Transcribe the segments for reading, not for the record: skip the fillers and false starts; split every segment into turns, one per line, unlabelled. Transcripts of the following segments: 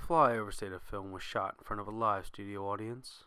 Flyover State of Film was shot in front of a live studio audience.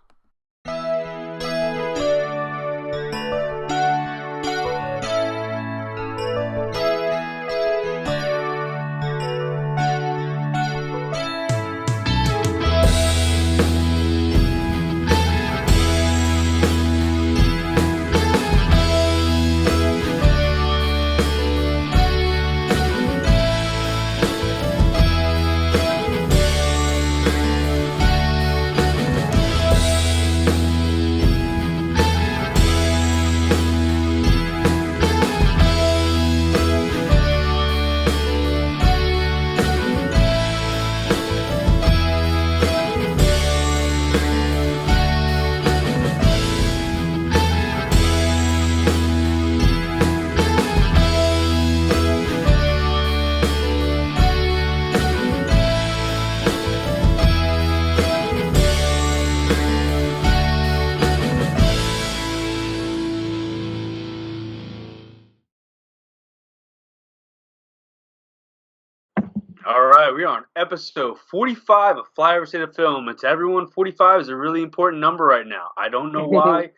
All right, we are on episode 45 of Flyover State of Film. And to everyone, 45 is a really important number right now. I don't know why.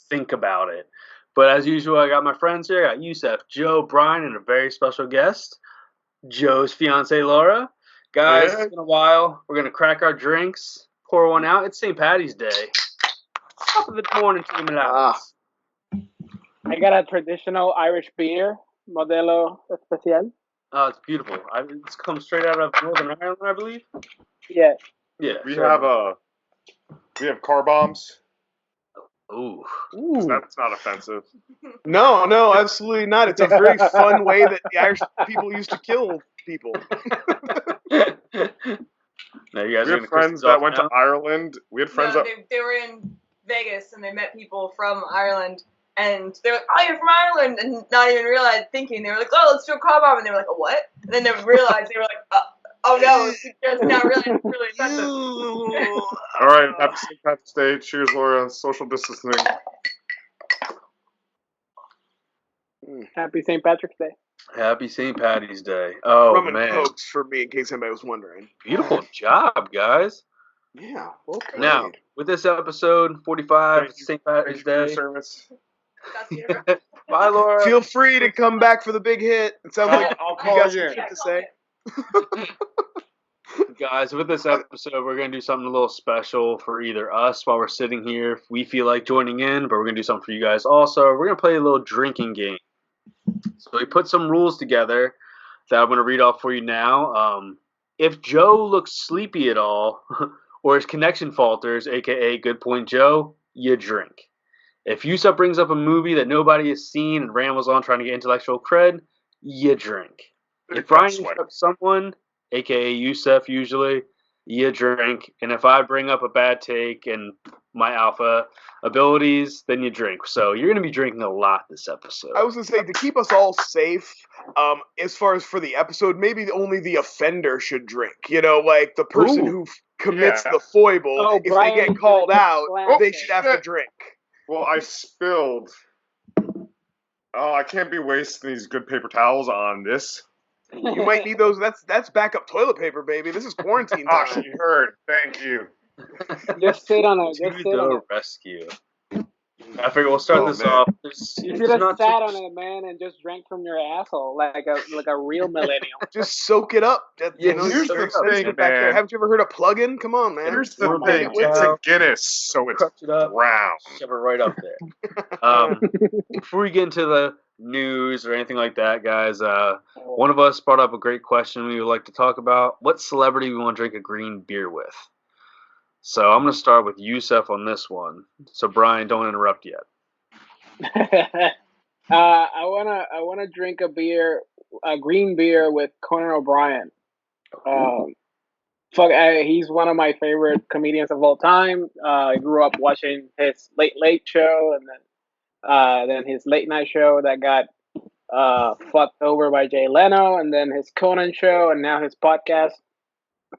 Think about it. But as usual, I got my friends here. I got Yusef, Joe, Brian, and a very special guest, Joe's fiance, Laura. Guys, It's been a while. We're going to crack our drinks, pour one out. It's St. Patty's Day. Top of the morning to the hours.
I got a traditional Irish beer, Modelo Especial.
Oh, it's beautiful. It's come straight out of Northern Ireland, I believe.
Yeah.
Yeah.
We have car bombs.
Ooh.
That's not offensive.
No, absolutely not. It's a very fun way that the Irish people used to kill people.
Now you guys
We had friends that went to Ireland. We had friends
they were in Vegas and they met people from Ireland. And they were like, oh, you're from Ireland, and not even thinking. They were like, oh, let's do a car bomb. And they were like, a what? And then they realized, they were like, oh no, it's just not really offensive.
All right, happy St. Patrick's Day. Cheers, Laura. Social distancing.
Happy St. Patrick's Day.
Happy St. Patty's Day. Oh,
Rum and
man.
Cokes for me, in case anybody was wondering.
Beautiful job, guys.
Yeah, well played.
Now, with this episode, 45,
Thank you.
St. Patty's
For your
Day.
service.
Bye, Laura.
Feel free to come back for the big hit. It sounds like
I'll
you
call
got
you.
some shit to say.
Guys, with this episode, we're going to do something a little special for either us while we're sitting here, if we feel like joining in, but we're going to do something for you guys also. We're going to play a little drinking game. So we put some rules together that I'm going to read off for you now. If Joe looks sleepy at all, or his connection falters, aka Good Point Joe, you drink. If Yusuf brings up a movie that nobody has seen and rambles on trying to get intellectual cred, you drink. If Brian interrupts someone, aka Yusuf usually, you drink. And if I bring up a bad take and my alpha abilities, then you drink. So you're going to be drinking a lot this episode.
I was going to say, to keep us all safe, as far as for the episode, maybe only the offender should drink. You know, like the person who commits the foible, if
Brian,
they get called out, they should have to
shit.
drink.
Well, I spilled. Oh, I can't be wasting these good paper towels on this.
You might need those. That's backup toilet paper, baby. This is quarantine
Oh,
time.
she heard. Thank you.
Just sit on it.
To
Just sit on
the
it.
rescue. I figure we'll start this
man.
off.
You
It's
should have
not
sat
too-
on it, man, and just drank from your asshole like a real millennial.
Just soak it up.
Yeah,
Here's
the
the
thing,
back there.
man.
Haven't you ever heard of plug-in? Come on, man.
Here's the
We're
thing.
big
It's a
cow.
Guinness, so it's
Crunch it up.
brown.
Shove it right up there. Before we get into the news or anything like that, guys, one of us brought up a great question we would like to talk about. What celebrity we want to drink a green beer with? So I'm going to start with Yusef on this one. So Brian, don't interrupt yet.
I wanna drink a green beer with Conan O'Brien. He's one of my favorite comedians of all time. I grew up watching his Late Show, and then his late night show that got fucked over by Jay Leno, and then his Conan show, and now his podcast.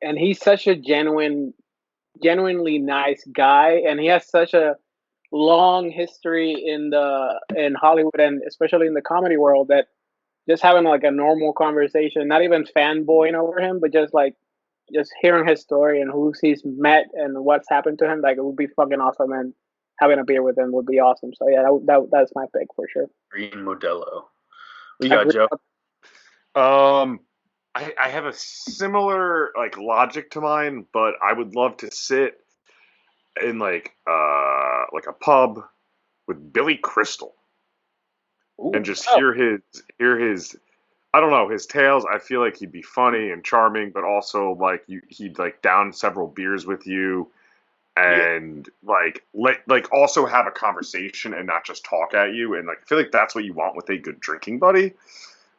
And he's such a genuinely nice guy, and he has such a long history in Hollywood, and especially in the comedy world, that just having like a normal conversation, not even fanboying over him, but just just hearing his story and who he's met and what's happened to him, like it would be fucking awesome, and having a beer with him would be awesome. So yeah, that's my pick for sure.
Green Modelo. What you got, Joe?
I have a similar like logic to mine, but I would love to sit in like a pub with Billy Crystal.
Ooh.
And just hear his I don't know, his tales. I feel like he'd be funny and charming, but also like he'd like down several beers with you and like also have a conversation and not just talk at you. And like I feel like that's what you want with a good drinking buddy,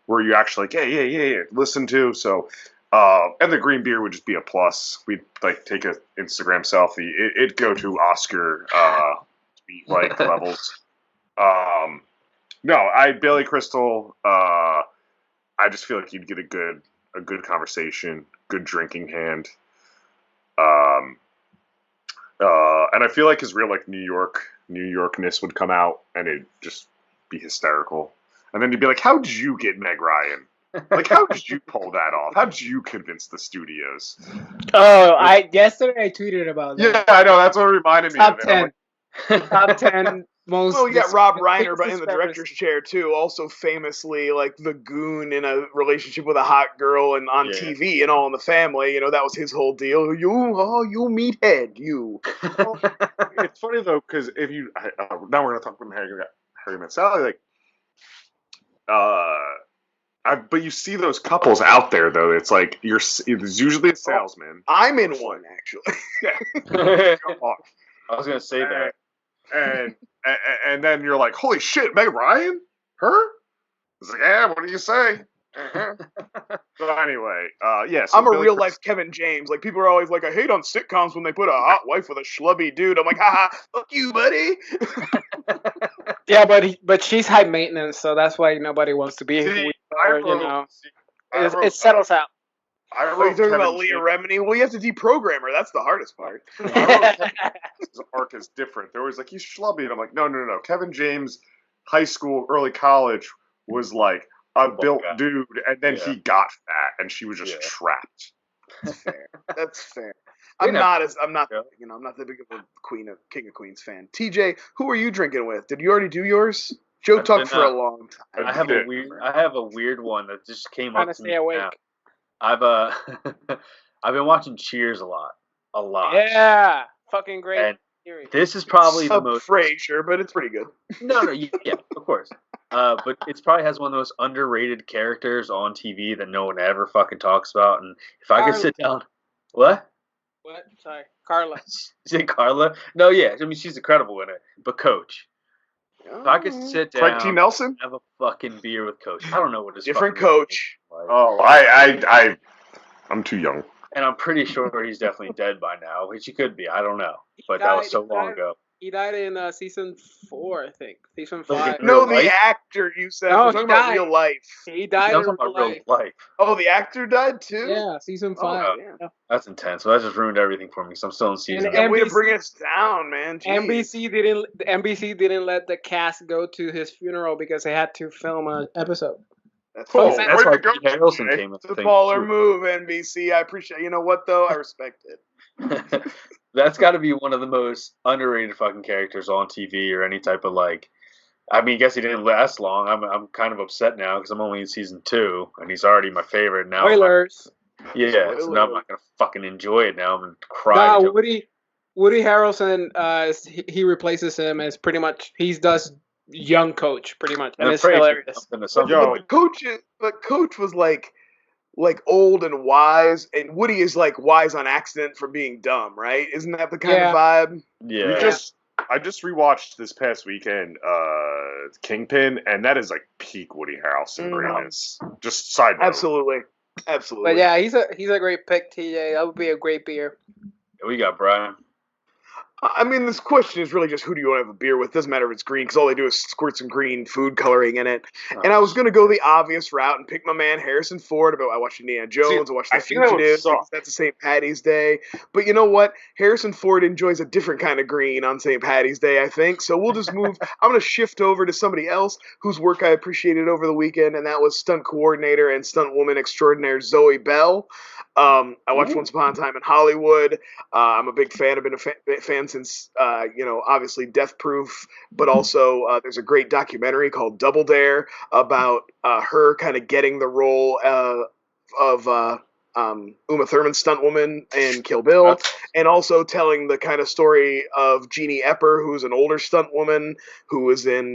where you actually like, yeah, listen to. So and the green beer would just be a plus. We'd like take a Instagram selfie. It'd go to Oscar like levels. No, Billy Crystal. I just feel like he'd get a good conversation, good drinking hand. And I feel like his real like New Yorkness would come out, and it'd just be hysterical. And then you'd be like, "How did you get Meg Ryan? Like, how did you pull that off? How did you convince the studios?"
Oh, yesterday I tweeted about that.
Yeah, I know. That's what reminded me
Top
of it.
10.
Like,
Top 10 most.
Well, you got Rob Reiner, but in the
disrespectful
director's chair too. Also famously, like the goon in a relationship with a hot girl and on TV and All in the Family. You know, that was his whole deal. You meathead, you.
Well, it's funny though, because if you now we're gonna talk about Harry Met Sally, like, but you see those couples out there though. It's like it's usually a salesman.
I'm in one actually.
I was gonna say that.
And then you're like, holy shit, Meg Ryan? Her? It's like, yeah, what do you say? So anyway, yes.
I'm a real life Kevin James. Like people are always like, I hate on sitcoms when they put a hot wife with a schlubby dude. I'm like, haha, fuck you, buddy.
Yeah, but she's high maintenance, so that's why nobody wants to be with her. You know, it settles out.
Are you talking about Leah Remini? Well, you have to deprogram her. That's the hardest part.
His arc is different. They're always like, he's schlubby. And I'm like, no. Kevin James, high school, early college, was like a built dude. And then he got fat, and she was just trapped.
That's fair. That's fair. I'm not that big of a King of Queens fan. TJ, who are you drinking with? Did you already do yours? Joe talked for a long time.
I have a weird one that just came up to me now. I've been watching Cheers a lot.
Yeah, fucking great.
And this is probably the most
Frasier, but it's pretty good.
No, yeah, of course. But it's probably has one of those underrated characters on TV that no one ever fucking talks about. And if I could sit down, what?
Sorry, Carla.
Is it Carla? No, yeah. I mean, she's incredible in it. But Coach. If I could sit down,
Frank T. Nelson,
have a fucking beer with Coach. I don't know what his
different Coach.
Like.
Oh, I'm too young.
And I'm pretty sure he's definitely dead by now, which he could be. I don't know, but that was so long ago.
He died in season 4, I think. Season 5.
No, the actor you said.
No,
we're talking about real life.
He died in real life.
Oh, the actor died too?
Yeah, season 5.
Oh, yeah. That's intense. So that just ruined everything for me. So I'm still in season.
And way to bring us down, man. Jeez.
NBC didn't let the cast go to his funeral because they had to film an episode.
That's why
Harrelson came.
It's a baller move, NBC. I appreciate. You know what though? I respect it.
That's got to be one of the most underrated fucking characters on TV or any type of like. I mean, I guess he didn't last long. I'm kind of upset now because I'm only in season 2 and he's already my favorite now.
Spoilers.
Yeah, so now I'm not gonna fucking enjoy it now. I'm gonna cry.
No, Woody Harrelson. He replaces him as pretty much he does young Coach pretty much, and it's hilarious.
But Coach was like old and wise, and Woody is like wise on accident for being dumb, right? Isn't that the kind of vibe?
Yeah.
I just rewatched this past weekend Kingpin, and that is like peak Woody Harrelson greatness. Just side note.
Absolutely.
But yeah, he's a great pick, TJ. That would be a great beer.
What you got, Brian?
I mean, this question is really just who do you want to have a beer with? Doesn't matter if it's green, because all they do is squirt some green food coloring in it. And I was going to go the obvious route and pick my man Harrison Ford. I watched Indiana Jones, I watched The Fugitive. That's a St. Patty's Day. But you know what? Harrison Ford enjoys a different kind of green on St. Patty's Day, I think. So we'll just move. I'm going to shift over to somebody else whose work I appreciated over the weekend, and that was stunt coordinator and stunt woman extraordinaire Zoe Bell. I watched Once Upon a Time in Hollywood. I'm a big fan. I've been a fan since, obviously Death Proof, but also there's a great documentary called Double Dare about her kind of getting the role of Uma Thurman's stunt woman in Kill Bill, and also telling the kind of story of Jeannie Epper, who's an older stunt woman who was in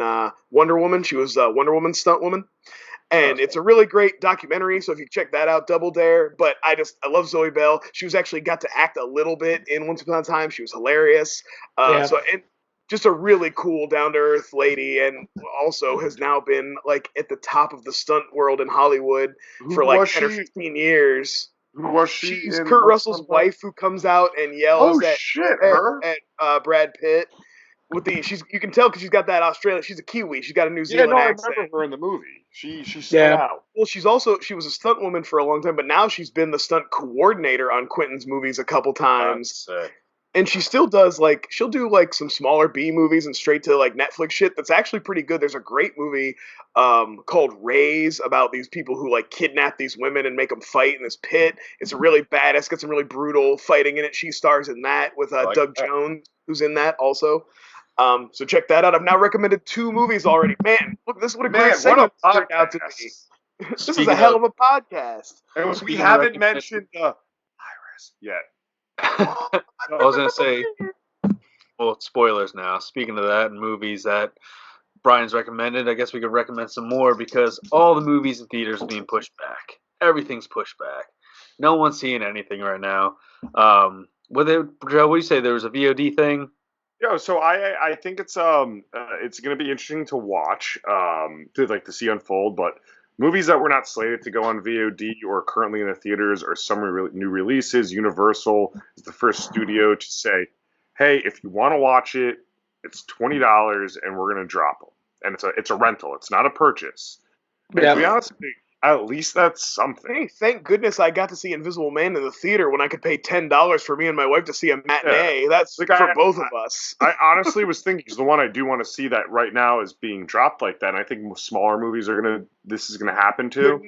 Wonder Woman. She was Wonder Woman's stunt woman. And it's a really great documentary, so if you check that out, Double Dare. But I love Zoe Bell. She was actually got to act a little bit in Once Upon a Time. She was hilarious. And just a really cool, down to earth lady, and also has now been like at the top of the stunt world in Hollywood for like 10 or 15 years.
Who was she?
She's Kurt Russell's wife who comes out and yells at Brad Pitt. You can tell because she's got that Australian. She's a Kiwi. She's got a New Zealand accent.
I remember her in the movie. She stood out.
Well, she was a stunt woman for a long time, but now she's been the stunt coordinator on Quentin's movies a couple times. And she still does she'll do some smaller B movies and straight to Netflix shit that's actually pretty good. There's a great movie called Raise about these people who kidnap these women and make them fight in this pit. It's a really badass, got some really brutal fighting in it. She stars in that with Doug Jones, who's in that also. So check that out. I've now recommended 2 movies already. Man, look, this is what a great segment turned out to be. This is a hell of a podcast.
And we haven't mentioned Iris yet.
I was going to say, well, spoilers now. Speaking of that, and movies that Brian's recommended, I guess we could recommend some more because all the movies in theaters are being pushed back. Everything's pushed back. No one's seeing anything right now. Joe, what do you say? There was a VOD thing?
Yeah, so I think it's going to be interesting to watch, to see unfold. But movies that were not slated to go on VOD or currently in the theaters are some new releases. Universal is the first studio to say, "Hey, if you want to watch it, it's $20, and we're going to drop them." And it's a rental. It's not a purchase. And to be honest with you, at least that's something.
Hey, thank goodness I got to see Invisible Man in the theater when I could pay $10 for me and my wife to see a matinee. Yeah. That's for both of us.
I honestly was thinking, because the one I do want to see that right now is being dropped like that, and I think smaller movies this is gonna happen to.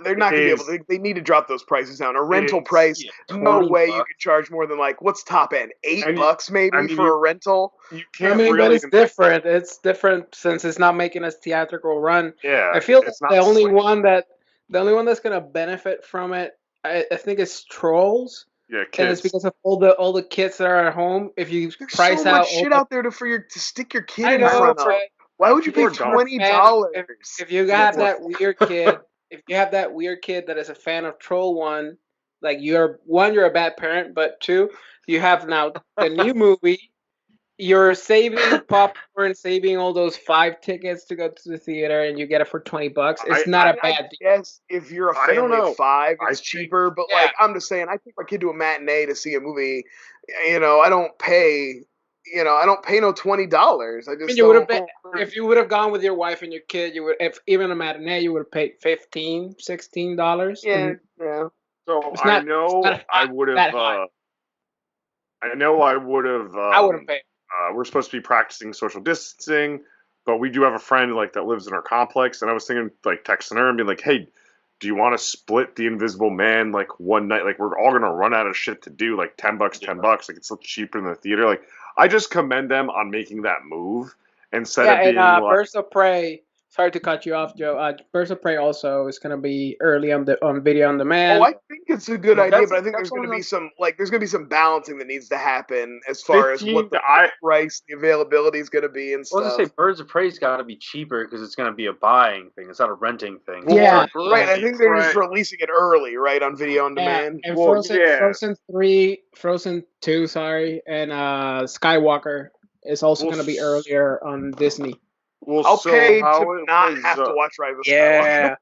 They're not gonna be able to. They need to drop those prices down. A rental price, no way you could charge more than what's top end? $8 maybe for a rental.
You can't. But
it's different. It's different since it's not making a theatrical run.
Yeah,
I feel the only one that's gonna benefit from it, I think, is Trolls.
Yeah, kids.
And it's because of all the kids that are at home. If you price
so
out
much shit out there to stick your kid in front of. Why would you pay $20?
If you have that weird kid, that is a fan of Troll 1, you're a bad parent, but 2, you have now the new movie. You're saving popcorn, saving all those 5 tickets to go to the theater, and you get it for $20. It's not a bad deal.
Yes, if you're a family of 5, it's cheaper. But I'm just saying, I take my kid to a matinee to see a movie. I don't pay. I don't pay no $20. I just
if you would have gone with your wife and your kid, you would, if even a matinee, you would have paid $15, $16.
Yeah.
So I would have.
I would have paid.
We're supposed to be practicing social distancing, but we do have a friend that lives in our complex, and I was thinking texting her and being like, "Hey, do you want to split the Invisible Man one night? We're all gonna run out of shit to do. $10, $10. It's still cheaper than the theater. I just commend them on making that move instead of being
Birds of Prey. Sorry to cut you off, Joe. Birds of Prey also is going to be early on video on demand.
Oh, I think it's a good idea, but I think there's going to be some balancing that needs to happen as far as what the price, the availability is going to be and stuff.
I was going to say Birds of Prey's got to be cheaper because it's going to be a buying thing. It's not a renting thing.
Yeah,
right. I think they're just releasing it early, right, on video on demand.
And Frozen 3, Frozen 2, and Skywalker is also going to be earlier on Disney.
Well, I'll pay to not have to watch Rise of Skywalker.
Yeah.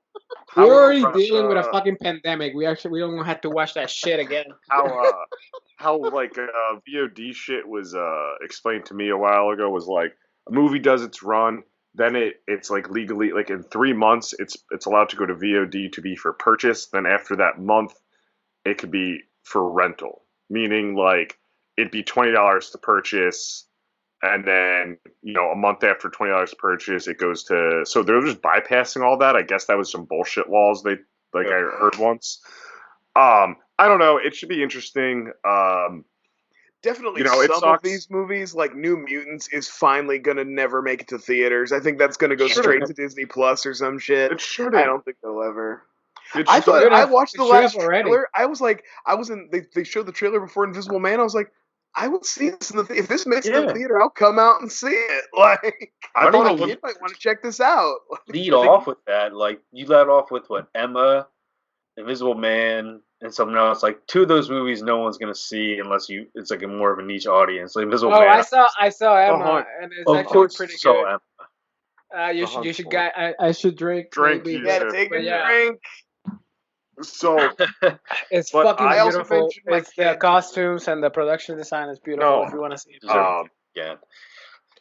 We're already dealing with a fucking pandemic. We don't have to watch that shit again.
How VOD shit was explained to me a while ago was a movie does its run, then it's legally in 3 months it's allowed to go to VOD to be for purchase. Then after that month, it could be for rental, meaning it'd be $20 to purchase. And then, a month after $20 purchase, it goes to. So they're just bypassing all that. I guess that was some bullshit laws I heard once. I don't know. It should be interesting.
Definitely,
You know, it
some of
sucks.
these movies, like New Mutants, is finally gonna never make it to theaters. I think that's gonna go
Should've.
straight to Disney Plus or some shit.
It should
I
have.
don't think they'll ever.
It
I
should
thought
should
I
have.
watched
It
the
should have
last
already.
trailer. I was like, I was in. They showed the trailer before Invisible Man. I was like, I will see this in the. If this makes it to the
Yeah.
theater, I'll come out and see it. Like,
I
Funny
thought
how
it
my
looked.
kid might want to check this out.
lead off with that. Like you led off with what Emma, Invisible Man, and something else. Like two of those movies, no one's gonna see unless you. It's like a more of a niche audience. Like Invisible
Oh,
Man.
I saw Emma,
Hunt.
and it's
Of
actually
course,
pretty
so
good.
Emma.
You
The
should
Hunt's
get. I should drink.
Drink,
maybe,
you
Yeah,
said.
take a
But yeah.
drink.
So
It's
But
fucking
I also
beautiful.
mentioned my
It's the
kid.
costumes and the production design is beautiful.
No.
If you want to see it.
Yeah.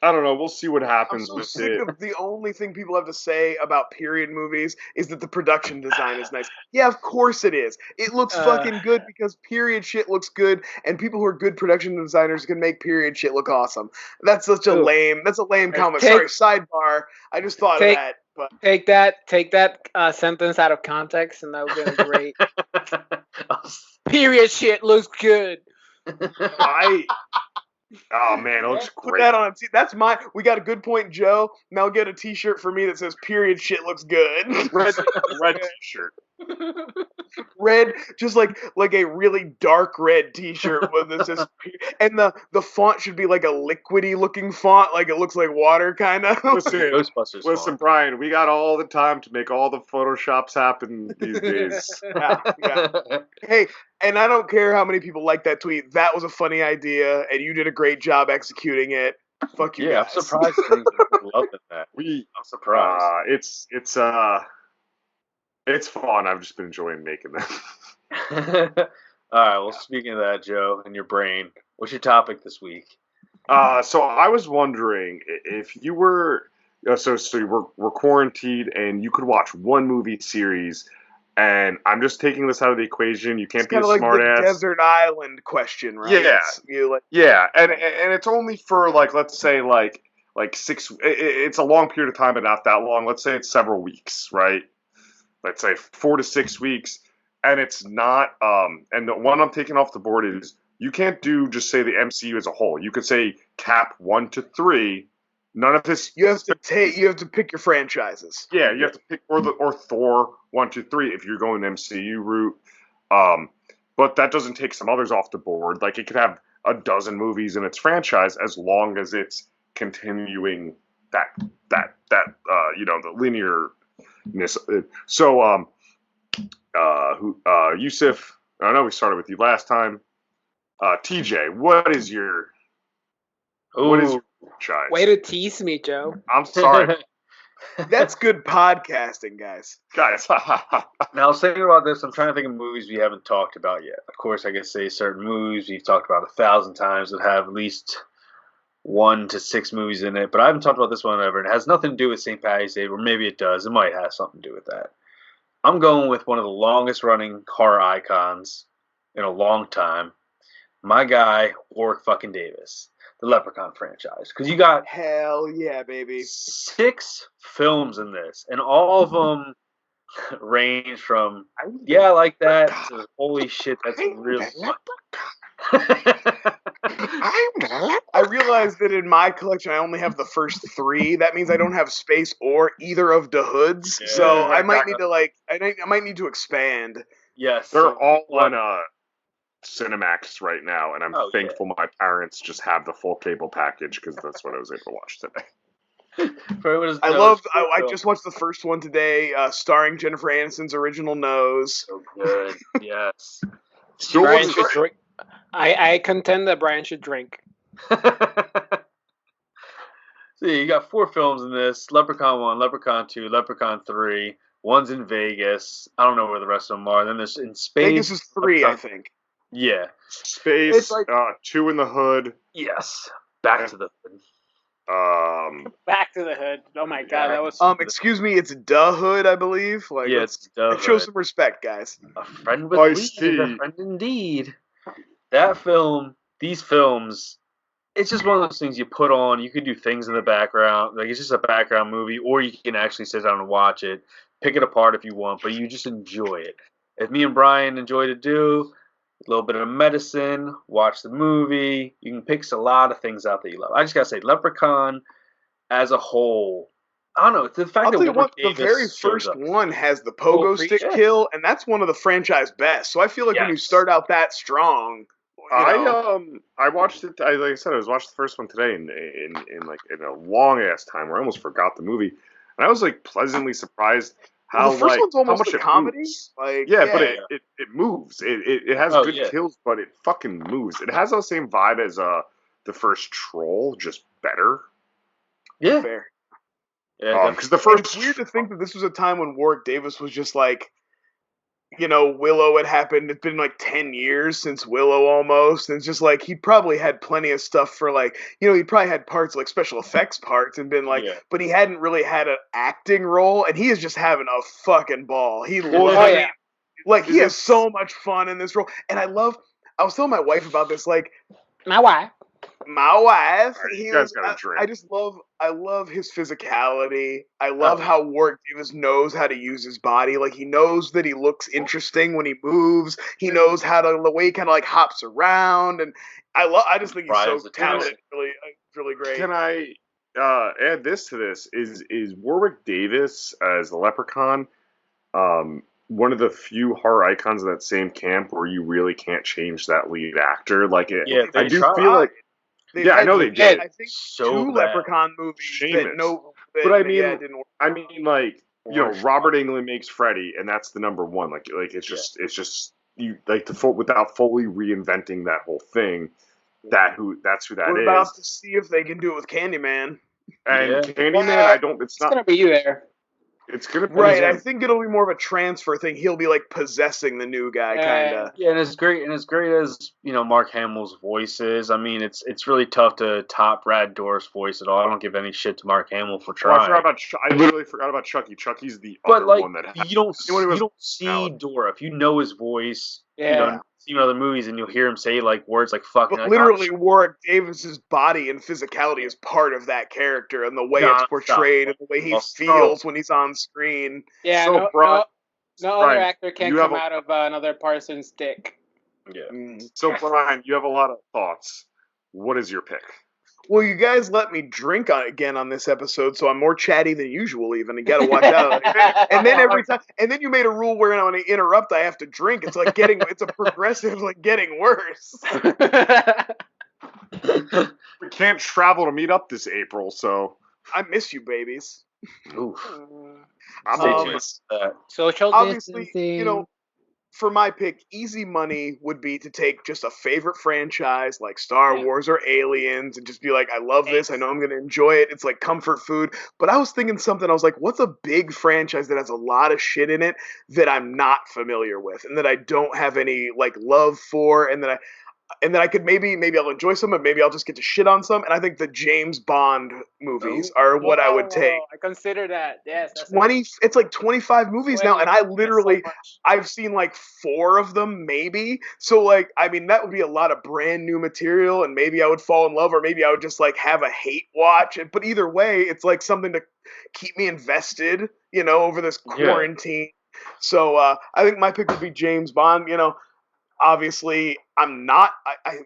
I don't know. We'll see what
I'm
happens
so
with
sick
it.
of the only thing people have to say about period movies is that the production design is nice. Yeah, of course it is. It looks fucking good because period shit looks good, and people who are good production designers can make period shit look awesome. That's such a
Ooh.
lame. That's a lame comment.
Take-
Sorry, sidebar. I just thought of
take-
that. But
Take that sentence out of context, and that would be great. Period shit looks good.
Oh man, it looks
put
great.
that on. That's my. We got a good point, Joe. Now get a T-shirt for me that says "period shit looks good."
Red T-shirt.
Red, just like a really dark red T-shirt with this says, and the font should be like a liquidy looking font, like it looks like water, kind of.
Listen,
Ghostbusters.
listen, Brian. We got all the time to make all the photoshops happen these days.
Yeah. Hey, and I don't care how many people like that tweet. That was a funny idea, and you did a great job executing it. Fuck you
Yeah,
guys.
I'm surprised things are loving that. I'm surprised.
It's fun. I've just been enjoying making them.
All right. Well, speaking of that, Joe, and your brain, what's your topic this week?
So I was wondering if you were we're quarantined and you could watch one movie series, and I'm just taking this out of the equation. You can't
It's
be a
kind of like
smart
the
ass.
desert island question, right?
Yeah.
You like.
Yeah, and it's only for like, let's say like 6. It's a long period of time, but not that long. Let's say it's several weeks, right? Let's say 4 to 6 weeks, and it's not. And the one I'm taking off the board is you can't do just say the MCU as a whole. You could say Cap 1 to 3. None of this.
You have to pick your franchises.
Yeah, you have to pick or Thor 1 to 3 if you're going MCU route. But that doesn't take some others off the board. Like it could have a dozen movies in its franchise as long as it's continuing that the linearness. So Yusuf, I know we started with you last time. TJ, what is your franchise?
Way to tease me, Joe.
I'm sorry,
That's good podcasting, guys.
guys.
Now, I was thinking about this. I'm trying to think of movies we haven't talked about yet. Of course, I could say certain movies we've talked about 1,000 times that have at least 1 to 6 movies in it, but I haven't talked about this one ever. And it has nothing to do with St. Patty's Day, or maybe it does. It might have something to do with that. I'm going with one of the longest running horror icons in a long time. My guy, Warwick fucking Davis. The Leprechaun franchise. Because you got
Hell yeah, baby.
6 films in this, and all of them range from I like that to holy shit, that's real.
I realized that in my collection I only have the first 3. That means I don't have space or either of the hoods.
Yeah,
so
right,
I might need to I might need to expand.
Yes,
They're
so
all on Cinemax right now, and I'm
Oh, yeah.
thankful my parents just have the full cable package because that's what I was able to watch today.
I just watched the first one today, starring Jennifer Aniston's original Nose.
so good. Yes.
Brian should drink. I contend that Brian should drink.
See, you got 4 films in this: Leprechaun 1, Leprechaun 2, Leprechaun 3. One's in Vegas. I don't know where the rest of them are. Then there's in space.
Vegas is 3, I think.
Yeah.
Space,
It's like-
2 in the Hood.
Yes. Back to the.
Back to the hood. Oh my god, that was.
Excuse me, it's Da Hood, I believe. Like,
Yeah,
let's
it's Da
show
Hood.
some respect, guys.
A friend with
Ice-T.
weed is a friend indeed. That film, these films, it's just one of those things you put on. You can do things in the background. Like, it's just a background movie, or you can actually sit down and watch it, pick it apart if you want, but you just enjoy it. If me and Brian enjoy to do, a little bit of medicine, watch the movie. You can pick a lot of things out that you love. I just gotta say, Leprechaun as a whole, I don't know. It's the fact
I'll
that
tell you
Warwick
what, the
Davis
very
shows
first
up.
one has the pogo stick
yeah.
kill, and that's one of the franchise best. So I feel like when you
Yes.
start out that strong,
I watched it. Like I said, I was watching the first one today in a long ass time where I almost forgot the movie, and I was like pleasantly surprised how
the first one's
how
almost
much
a
it
comedy.
moves.
Like,
Yeah, but it moves. It has good
yeah.
kills, but it fucking moves. It has the same vibe as the first Troll, just better.
Yeah.
fair.
Yeah,
Because the
And
first
it's weird to think that this was a time when Warwick Davis was just like, Willow had happened. It's been like 10 years since Willow almost. And it's just like, he probably had plenty of stuff for like, he probably had parts like special effects parts and been like, but he hadn't really had an acting role. And he is just having a fucking ball. He he has so much fun in this role. And I was telling my wife about this, like,
My wife.
Right, you guys gotta drink.
I love his physicality. I love how Warwick Davis knows how to use his body. Like, he knows that he looks interesting when he moves. He knows the way he kind of like hops around, and I just think he's so talented. Really great.
Can I add this to this? Is Warwick Davis as the Leprechaun one of the few horror icons of that same camp where you really can't change that lead actor? Like it,
Yeah,
I do feel like. I know they did.
I think
So
two
bad.
Leprechaun movies
but I mean,
didn't work.
I mean, like Robert Englund makes Freddy, and that's the number one. Like it's just you like without fully reinventing that whole thing. That's who that
We're
is.
about to see if they can do it with Candyman.
And Candyman,
it's gonna be you there.
It's gonna be
right.
him.
I think it'll be more of a transfer thing. He'll be like possessing the new guy, kind of.
Yeah, and as great as Mark Hamill's voice is. I mean, it's really tough to top Brad Dourif's voice at all. I don't give any shit to Mark Hamill for trying.
I literally forgot about Chucky. Chucky's the
but
other one that
you don't see Dourif. You know his voice.
Yeah.
See him in other movies, and you'll hear him say like words like "fucking."
But literally, Warwick Davis's body and physicality is part of that character, and the way it's portrayed, and the way he feels when he's on screen.
Yeah,
so
no other actor can come out of another person's dick.
Yeah.
So Brian, you have a lot of thoughts. What is your pick?
Well, you guys let me drink again on this episode, so I'm more chatty than usual. Even you got to watch out. And then every time, and then you made a rule where when I interrupt, I have to drink. It's like it's a progressive, like getting worse.
We can't travel to meet up this April, so
I miss you, babies.
Oof.
Social
obviously,
distancing.
For my pick, easy money would be to take just a favorite franchise like Star Wars or Aliens and just be like, I love this. I know I'm going to enjoy it. It's like comfort food. But I was thinking something. I was like, what's a big franchise that has a lot of shit in it that I'm not familiar with and that I don't have any like love for and that I could maybe I'll enjoy some, but maybe I'll just get to shit on some. And I think the James Bond movies are what I would take.
I consider that. Yes,
it's like 25 movies now, and I literally I've seen like 4 of them, maybe. So like, I mean, that would be a lot of brand new material, and maybe I would fall in love, or maybe I would just like have a hate watch. But either way, it's like something to keep me invested, over this quarantine. So I think my pick would be James Bond. Obviously, I'm not.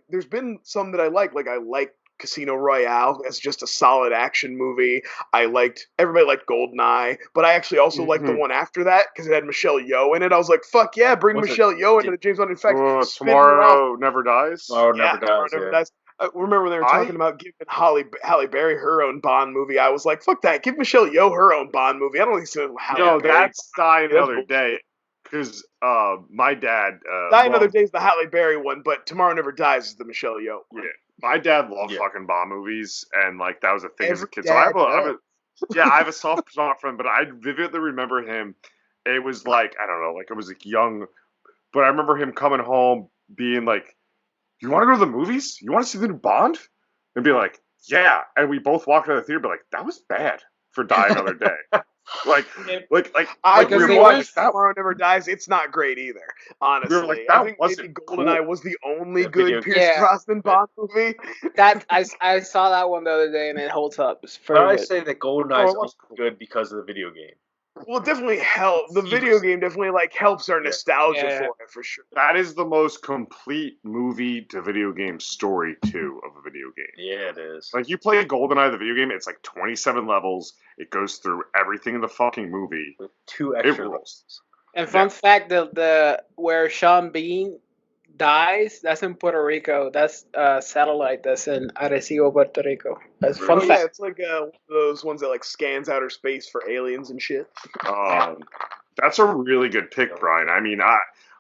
There's been some that I like. Like I like Casino Royale as just a solid action movie. Everybody liked Goldeneye, but I actually also liked the one after that because it had Michelle Yeoh in it. I was like, fuck yeah, bring Michelle Yeoh into the James Bond. In fact,
Tomorrow Never Dies.
Tomorrow Never Dies.
Remember when they were talking about giving Halle Berry her own Bond movie? I was like, fuck that. Give Michelle Yeoh her own Bond movie. I don't think so.
That's Die Another Day. Because my dad...
Die Another Day is the Halle Berry one, but Tomorrow Never Dies is the Michelle Yeoh one.
Yeah. My dad loved fucking Bond movies, and like that was a thing as a kid. So I have a soft spot for him, but I vividly remember him. It was like, I don't know, like I was like young, but I remember him coming home being like, you want to go to the movies? You want to see the new Bond? And be like, yeah. And we both walked out of the theater, but like, that was bad for Die Another Day.
Tomorrow Never Dies. It's not great either, honestly. I think maybe Goldeneye was the only good Pierce Brosnan Bond movie.
That I saw that one the other day and it holds up. It's
I say that Goldeneye is also good because of the video game.
Well, it definitely helps. The video game definitely like helps our nostalgia for it for sure.
That is the most complete movie to video game story too of a video game.
Yeah, it is.
Like you play GoldenEye, the video game, it's like 27 levels. It goes through everything in the fucking movie.
With 2 extra
rules.
levels.
And fun fact, the where Sean Bean dies, that's in Puerto Rico. That's a satellite that's in Arecibo, Puerto Rico. That's fun
Oh,
fact.
yeah, it's like those ones that like scans outer space for aliens and shit.
That's a really good pick, Brian. I mean,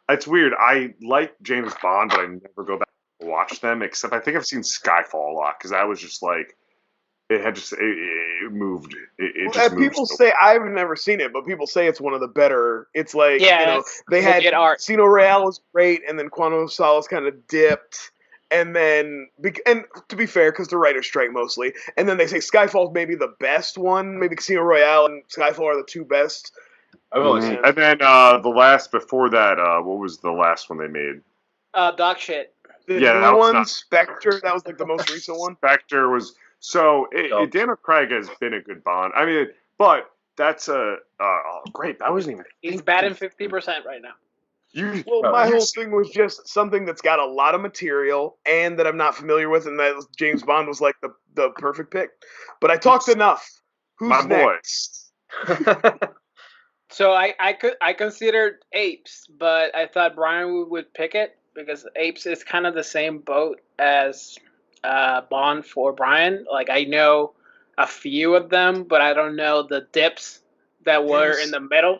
it's weird. I like James Bond, but I never go back and watch them. Except I think I've seen Skyfall a lot because that was just like it moved. It just moved.
People say I've never seen it, but people say it's one of the better. It's like they had Casino Royale was great, and then Quantum of Solace kind of dipped. And then, and to be fair, because the writer's strike mostly, and then they say Skyfall's maybe the best one. Maybe Casino Royale and Skyfall are the two best.
I've only seen. And then the last before that, what was the last one they made?
Dog shit.
The new one, Spectre. That was like the most recent one.
Spectre was Daniel Craig has been a good Bond. I mean, but that's great. That wasn't even.
He's batting 50% right now.
My whole thing was just something that's got a lot of material and that I'm not familiar with, and that James Bond was like the perfect pick. But I talked enough. Who's next?
So I considered Apes, but I thought Brian would pick it because Apes is kind of the same boat as Bond for Brian. Like I know a few of them, but I don't know the dips that were in the middle.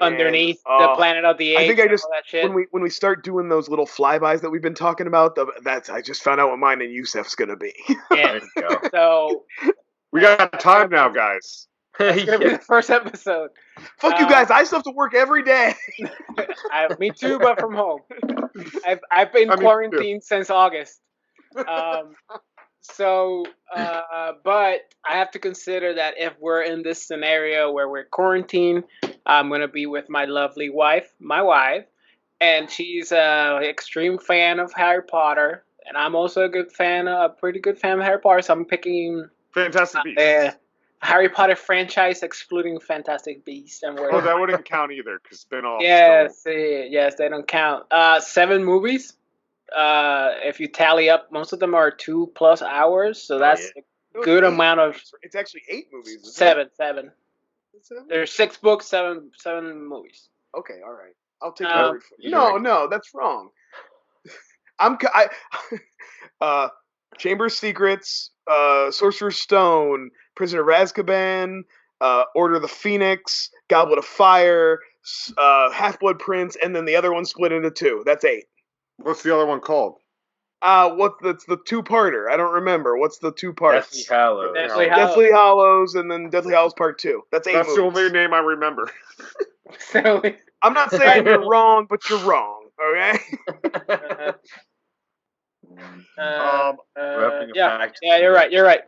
Underneath the Planet of the Apes.
I think I just
all that shit.
when we start doing those little flybys that we've been talking about, I just found out what mine and Yusef's gonna be.
Yeah. So
we got time now, guys.
It's gonna be the first episode.
Fuck you guys! I still have to work every day.
Me too, but from home. I've been quarantined since August. But I have to consider that if we're in this scenario where we're quarantined, I'm going to be with my lovely wife, and she's an extreme fan of Harry Potter, and I'm also a pretty good fan of Harry Potter, so I'm picking
Fantastic Beasts.
The Harry Potter franchise, excluding Fantastic Beasts. And
that wouldn't count either, because spin-offs.
Yes, they don't count. 7 movies. If you tally up, most of them are 2+ hours, so that's a good amount of.
It's actually 8 movies.
Seven. There's 6 books, 7 movies.
Okay, all right. I'll take that. No, that's wrong. Chamber of Secrets, Sorcerer's Stone, Prisoner of Azkaban, Order of the Phoenix, Goblet of Fire, Half-Blood Prince, and then the other one split into 2. That's 8.
What's the other one called?
That's the 2-parter. I don't remember. What's the 2 parts?
Deathly Hallows.
Deathly Hallows, and then Deathly Hallows Part 2. That's 8
That's
movies.
the only name I remember.
I'm not saying you're wrong, but you're wrong. Okay.
You're right.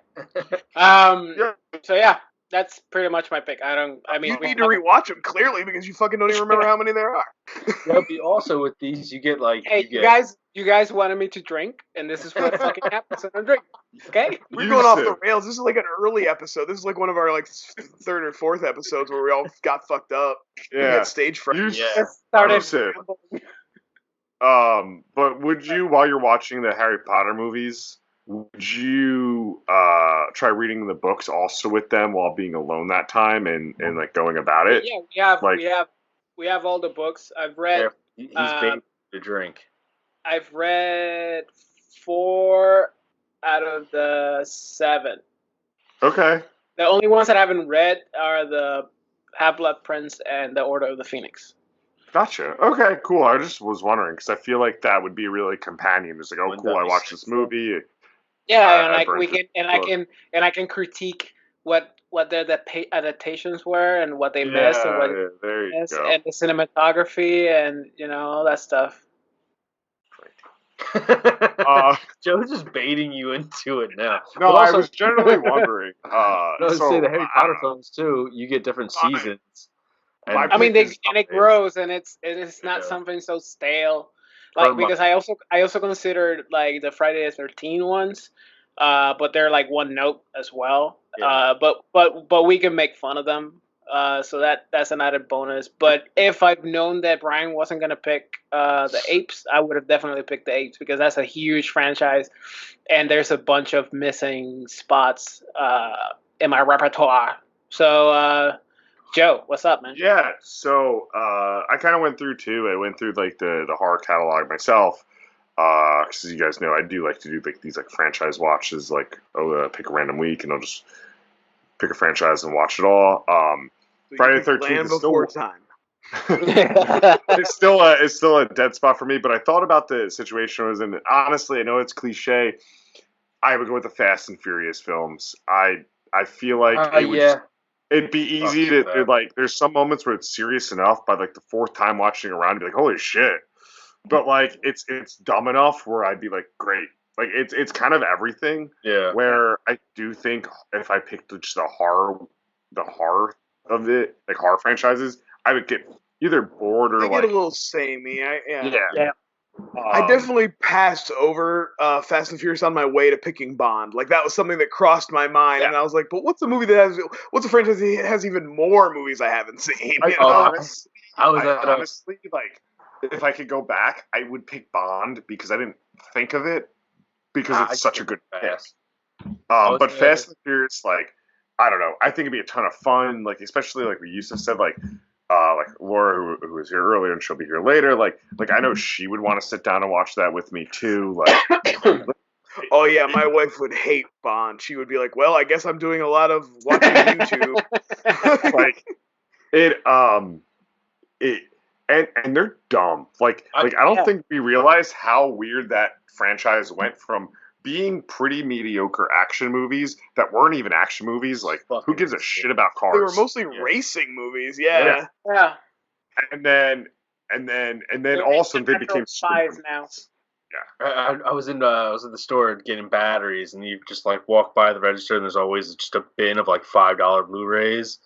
So yeah, that's pretty much my pick.
You need to rewatch them clearly because you fucking don't even remember how many there are.
Also with these, you get like.
Hey, you guys wanted me to drink, and this is what fucking happens when I'm drinking. Okay,
we're going off the rails. This is like an early episode. This is like one of our like 3rd or 4th episodes where we all got fucked up. Yeah, we got stage fright.
But would you, while you're watching the Harry Potter movies, would you try reading the books also with them while being alone that time and like going about it?
Yeah, we have all the books. I've read.
He's baiting to drink.
I've read 4 out of the 7.
Okay.
The only ones that I haven't read are the Half-Blood Prince and the Order of the Phoenix.
Gotcha. Okay, cool. I just was wondering because I feel like that would be really companion. It's like, oh, cool, I watched this movie.
Yeah, and I can critique what the adaptations were and what they missed and what
there you go.
and the cinematography and all that stuff.
Joe's just baiting you into it now.
No, I was generally wondering.
The Harry Potter films too. You get different seasons.
It grows, and it is not something so stale. Like because I also considered like the Friday the 13th ones, but they're like one note as well. Yeah. But we can make fun of them So that's an added bonus. But if I've known that Brian wasn't gonna pick the Apes, I would have definitely picked the Apes because that's a huge franchise, and there's a bunch of missing spots in my repertoire. So, Joe, what's up, man?
Yeah, so I kind of went through too. I went through like the horror catalog myself. Because as you guys know, I do like to do like these like franchise watches. Like, I'll pick a random week and I'll just pick a franchise and watch it all.
So
Friday
you
the
picked
13th
Land
is
Before
still
Time.
it's still a dead spot for me. But I thought about the situation I was in. Honestly, I know it's cliche. I would go with the Fast and Furious films. I feel like it'd be easy to like. There's some moments where it's serious enough by like the fourth time watching around to be like, holy shit. But like it's dumb enough where I'd be like, great. Like it's kind of everything.
Yeah.
Where I do think if I picked just the horror of it, like horror franchises, I would get either bored or
They
like
get a little samey.
Yeah.
I definitely passed over Fast and Furious on my way to picking Bond. Like that was something that crossed my mind, and I was like, "But what's a movie that has? What's a franchise that has even more movies I haven't seen?" You know?
Honestly, like if I could go back, I would pick Bond because I didn't think of it because it's such a good pick. But Fast and Furious, like I don't know, I think it'd be a ton of fun. Like especially like we used to said, like Laura, who was here earlier and she'll be here later. Like I know she would want to sit down and watch that with me too. Like,
oh yeah, my wife would hate Bond. She would be like, "Well, I guess I'm doing a lot of watching YouTube."
like it and they're dumb. Like I don't think we realize how weird that franchise went from being pretty mediocre action movies that weren't even action movies. Like who gives a shit about cars?
They were mostly racing movies. Yeah.
And then all of a sudden they became
spies now.
Yeah. I was in the store getting batteries, and you just like walk by the register, and there's always just a bin of like $5 Blu-rays.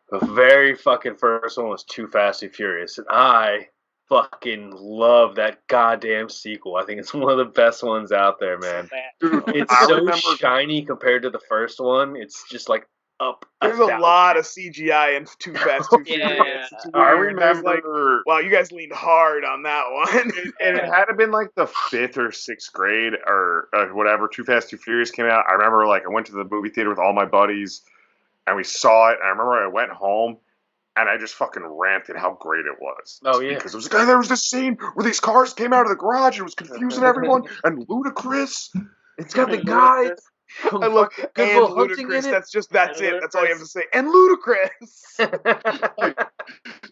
The very fucking first one was Too Fast and Furious, and I fucking love that goddamn sequel. I think it's one of the best ones out there, man. Dude, it's so shiny compared to the first one. It's just like up.
There's a lot of CGI in Too Fast, Too Furious.
I remember.
Like, wow, you guys leaned hard on that one.
And it had to been like the 5th or 6th grade or whatever. Too Fast, Too Furious came out. I remember like I went to the movie theater with all my buddies, and we saw it. And I remember I went home. And I just fucking ranted how great it was.
Oh, yeah.
Because it was like, there was this scene where these cars came out of the garage and it was confusing everyone. And ludicrous.
It's got the guy.
I love and ludicrous. That's it. That's all you have to say. And ludicrous.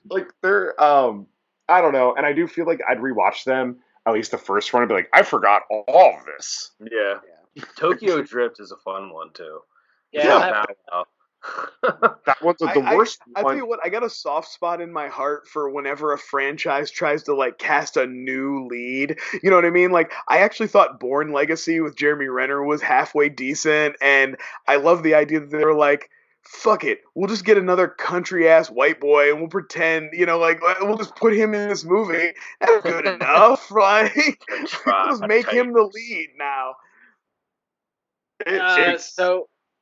like they're I don't know. And I do feel like I'd rewatch them, at least the first one, and be like, I forgot all of this.
Yeah. Tokyo Drift is a fun one too.
Yeah.
That one's the worst one.
I tell you what, I got a soft spot in my heart for whenever a franchise tries to like cast a new lead. You know what I mean? Like I actually thought Bourne Legacy with Jeremy Renner was halfway decent, and I love the idea that they were like, fuck it, we'll just get another country ass white boy and we'll pretend, like we'll just put him in this movie. That's good enough. Like we'll just make him the lead now.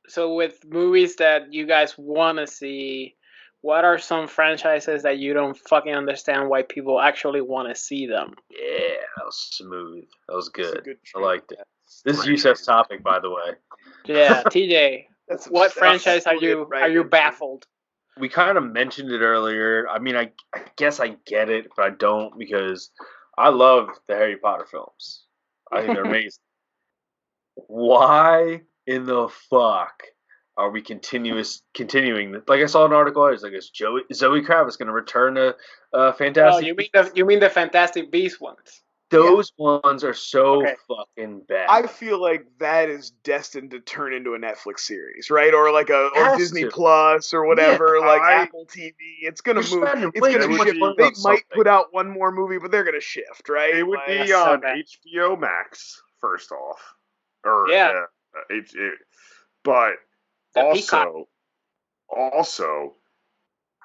So with movies that you guys want to see, what are some franchises that you don't fucking understand why people actually want to see them?
Yeah, that was smooth. That was good. I liked it. This is Yusef's topic, by the way.
Yeah, TJ. What franchise are you baffled?
We kind of mentioned it earlier. I mean, I guess I get it, but I don't because I love the Harry Potter films. I think they're amazing. Why in the fuck are we continuing? Like I saw an article, I was like, is Zoe Kravitz going to return to Fantastic?
Oh, you mean the Fantastic Beasts ones?
Those ones are so fucking bad.
I feel like that is destined to turn into a Netflix series, right? Or like or Disney Plus or whatever, Apple TV. It's gonna move. It's gonna shift. They might put out one more movie, but they're gonna shift, right?
It would be on HBO Max first off, or but also,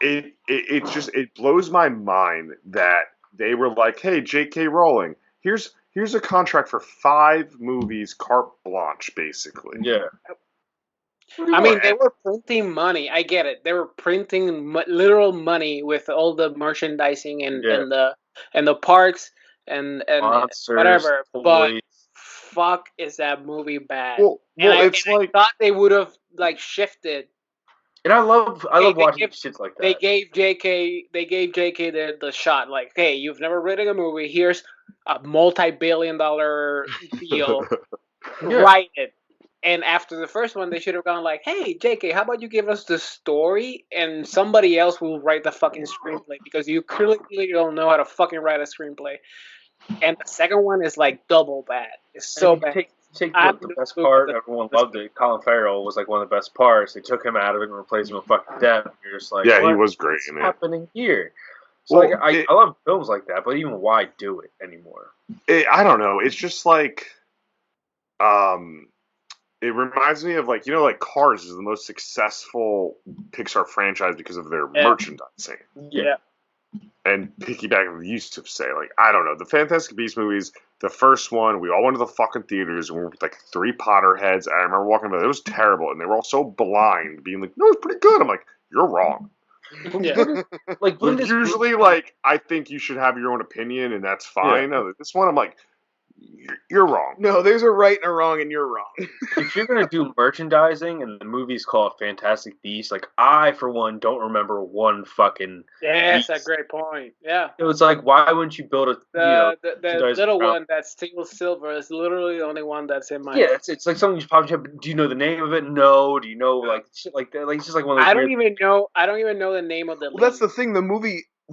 it blows my mind that they were like, hey, J.K. Rowling, here's a contract for 5 movies, carte blanche, basically.
Yeah.
I mean, they were printing money. I get it. They were printing literal money with all the merchandising and the parks and
monsters,
whatever.
toys.
But fuck, is that movie bad?
Well, it's
I
like
thought they would have like shifted.
And I love watching shit like that.
They gave JK the shot. Like, hey, you've never written a movie. Here's a multi-billion-dollar deal. Write it. And after the first one, they should have gone like, hey, JK, how about you give us the story and somebody else will write the fucking screenplay because you clearly don't know how to fucking write a screenplay. And the second one is like double bad. It's so bad.
Take the best part. Everyone loved it. Colin Farrell was like one of the best parts. They took him out of it and replaced him with fucking Depp. You're just like,
he was great in it.
What's happening here? So I love films like that, but even why do it anymore?
I don't know. It's just like, it reminds me of like Cars is the most successful Pixar franchise because of their merchandising.
Yeah.
And piggyback with Yusuf say, like, I don't know, the Fantastic Beasts movies, the first one, we all went to the fucking theaters and we were with like 3 Potterheads. I remember walking by, it was terrible, and they were all so blind, being like, no, it's pretty good. I'm like, you're wrong.
Yeah.
Like
usually, like, I think you should have your own opinion, and that's fine. No, this one, I'm like, you're wrong.
No, there's a right and a wrong, and you're wrong.
If you're gonna do merchandising and the movie's called Fantastic Beasts, like I for one don't remember one fucking.
That's a great point. Yeah.
It was like, why wouldn't you build a
the little one that's Steel Silver is literally the only one that's in my.
Yeah, it's like something you probably have. Do you know the name of it? No. Do you know like shit like that? Like it's just like one of those.
I don't even know the name of the.
Well, that's the thing. The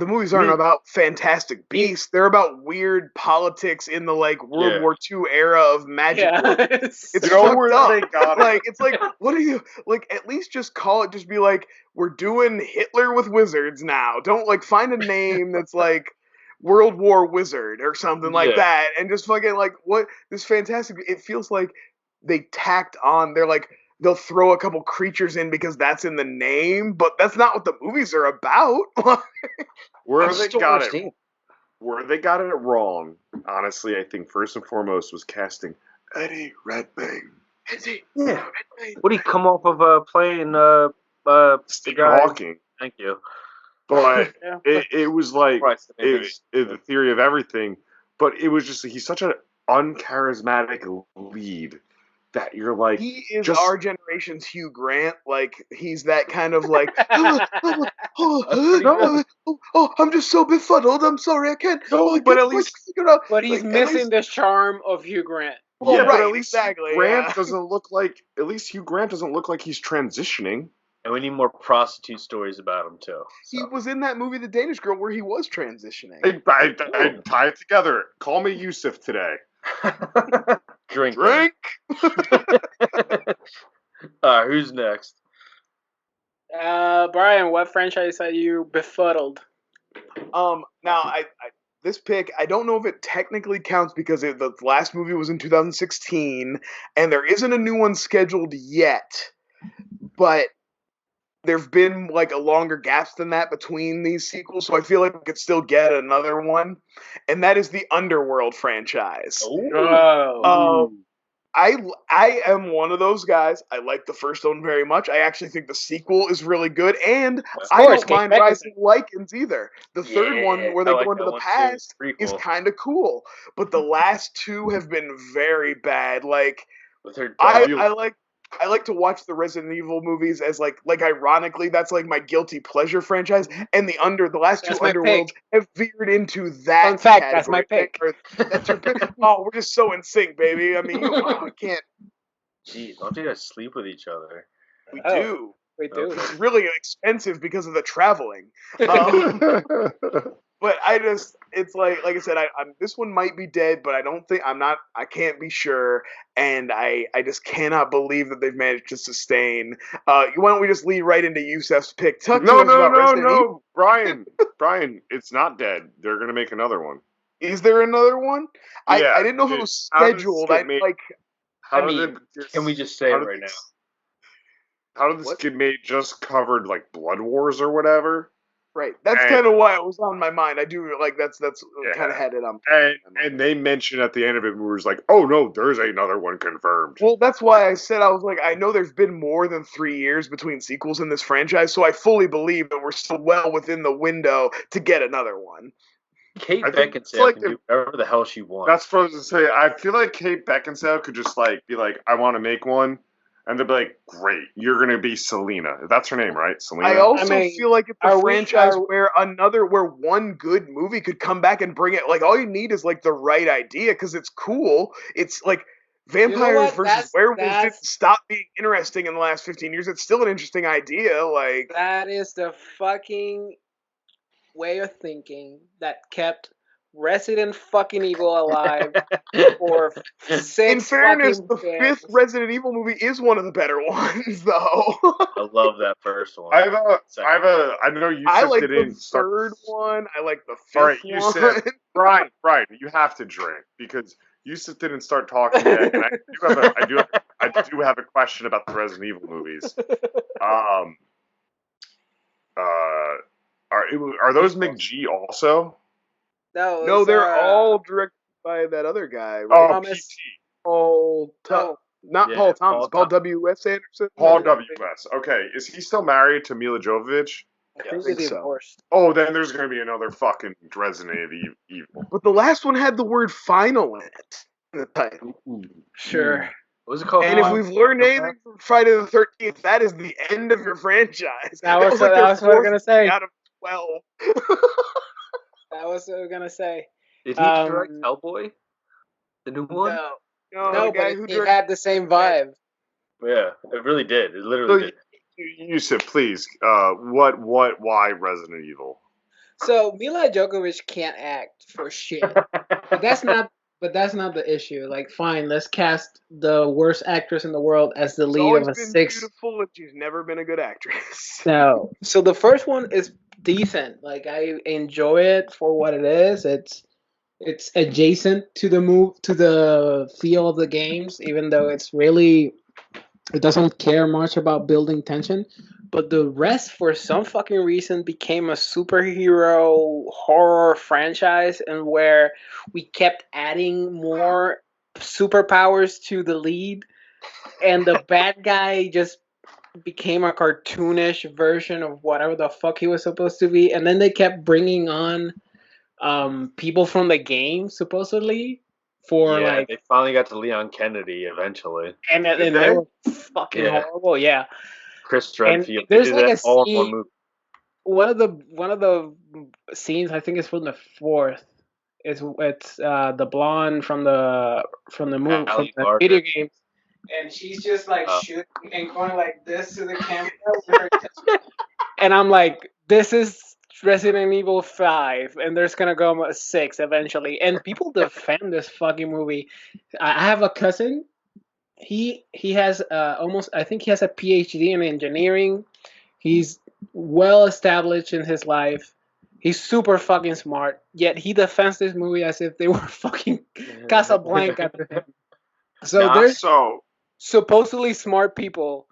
movies aren't about Fantastic Beasts. They're about weird politics in the like World War II era of magic. It's fucked up. Like it's like, what are you like? At least just call it. Just be like, we're doing Hitler with wizards now. Don't like find a name that's like World War Wizard or something like that, and just fucking like what this Fantastic. It feels like they tacked on. They're like. They'll throw a couple creatures in because that's in the name, but that's not what the movies are about.
Where they got it wrong, honestly, I think first and foremost was casting Eddie Redmayne.
Yeah. What did he come off of playing
Stephen Hawking?
Thank you.
But it was like the theory of everything, but it was just he's such an uncharismatic lead. That you're like
he is our generation's Hugh Grant. Like he's that kind of like I'm just so befuddled. I'm sorry, I can't.
But at least
but he's missing the charm of Hugh Grant.
Well,
but at least Grant doesn't look like. At least Hugh Grant doesn't look like he's transitioning.
And we need more prostitute stories about him too.
So. He was in that movie, The Danish Girl, where he was transitioning.
I tie it together. Call me Yusuf today.
Drink. Who's next?
Brian, what franchise are you befuddled?
Now I this pick, I don't know if it technically counts because the last movie was in 2016, and there isn't a new one scheduled yet. But there've been like a longer gaps than that between these sequels, so I feel like we could still get another one, and that is the Underworld franchise. I am one of those guys. I like the first one very much. I actually think the sequel is really good, and I don't mind Rising Lycans either. The third one, where they go into the past, is kind of cool, but the last 2 have been very bad. Like I like to watch the Resident Evil movies as like ironically that's like my guilty pleasure franchise, and the last 2 Underworlds have veered into that.
In fact, that's my pick.
That's your pick. Oh, we're just so in sync, baby. I mean, I can't.
Jeez, don't you guys sleep with each other?
We do.
We do.
It's really expensive because of the traveling. But it's like I said, I'm this one might be dead, but I can't be sure, and I just cannot believe that they've managed to sustain. Why don't we just lead right into Yusef's pick?
No, Brian, it's not dead. They're gonna make another one.
Is there another one? I didn't know if it was scheduled.
Can we just say it right now?
How did this get made? Just covered like Blood Wars or whatever.
Right. That's
And-
kind of why it was on my mind. I do like that's
Yeah.
kind of had it on.
And they mentioned at the end of it, we was like, oh no, there's another one confirmed.
Well, that's why I said I was like, I know there's been more than 3 years between sequels in this franchise, so I fully believe that we're still well within the window to get another one.
Kate
I think it's
Beckinsale
like
can do whatever the hell she wants.
That's what I was to say. I feel like Kate Beckinsale could just like be like, I want to make one, and they'll be like, great, you're gonna be Selena. That's her name, right? Selena.
I also
mean,
feel like it's a
are we-
franchise
are-
where one good movie could come back and bring it. Like all you need is like the right idea because it's cool. It's like vampires
what?
versus werewolves didn't
That's-
stop being interesting in the last 15 years. It's still an interesting idea. Like
That is the fucking way of thinking that kept Resident fucking Evil alive for 6
in fairness,
fucking
the
films.
5th Resident Evil movie is one of the better ones, though.
I love that first one.
I know you
I like
didn't
the
start.
3rd one. I like the 5th
All right, you
one.
said Brian, you have to drink because Yusuf didn't start talking yet, and I do have a question about the Resident Evil movies. Are those McG also?
No,
No,
it's,
they're all directed by that other guy,
Oh,
right?
Thomas-
PT.
Paul,
Oh.
not
Yeah,
Paul Thomas,
Paul
Paul W.S. Anderson.
Paul W.S. Okay, is he still married to Mila Jovovich?
I think
think
they
so.
divorced.
Oh, then there's going to be another fucking Resident Evil.
But the last one had the word "final" in it in the title.
Sure.
What was it called?
And if we've learned anything from Friday the 13th, that is the end of your franchise.
That was
like
what
their
I was gonna
fourth
say.
out of 12.
That was what I was gonna say.
Did he direct Hellboy? The new one?
No,
the guy
but
who
it
directed
had the same vibe.
Yeah, it really did. It literally did.
Yusuf, please. Why Resident Evil?
So Mila Djokovic can't act for shit. But that's not the issue. Like, fine, let's cast the worst actress in the world as the
She's
lead
always
of a
been
6.
beautiful, and she's never been a good actress.
No. So the first one is decent. Like, I enjoy it for what it is. It's adjacent to the feel of the games, even though it doesn't care much about building tension. But the rest, for some fucking reason, became a superhero horror franchise, and where we kept adding more superpowers to the lead, and the bad guy just became a cartoonish version of whatever the fuck he was supposed to be. And then they kept bringing on people from the game, supposedly, for
Yeah,
like,
they finally got to Leon Kennedy eventually.
and
Did
they
they?
were fucking
Yeah.
horrible. Yeah.
Chris
And
Redfield.
there's
They
like
did
a
that all in
scene-
one movie.
One of the scenes, I think it's from the 4th. It's the blonde from the movie, from
Ally
the
Barker.
video games, and she's just like shooting and going like this to the camera with her chest. And I'm like, this is Resident Evil 5, and there's gonna go a 6 eventually. And people defend this fucking movie. I have a cousin. He has I think he has a PhD in engineering. He's well established in his life. He's super fucking smart. Yet he defends this movie as if they were fucking Casablanca to him. So
Not
there's
so.
supposedly smart people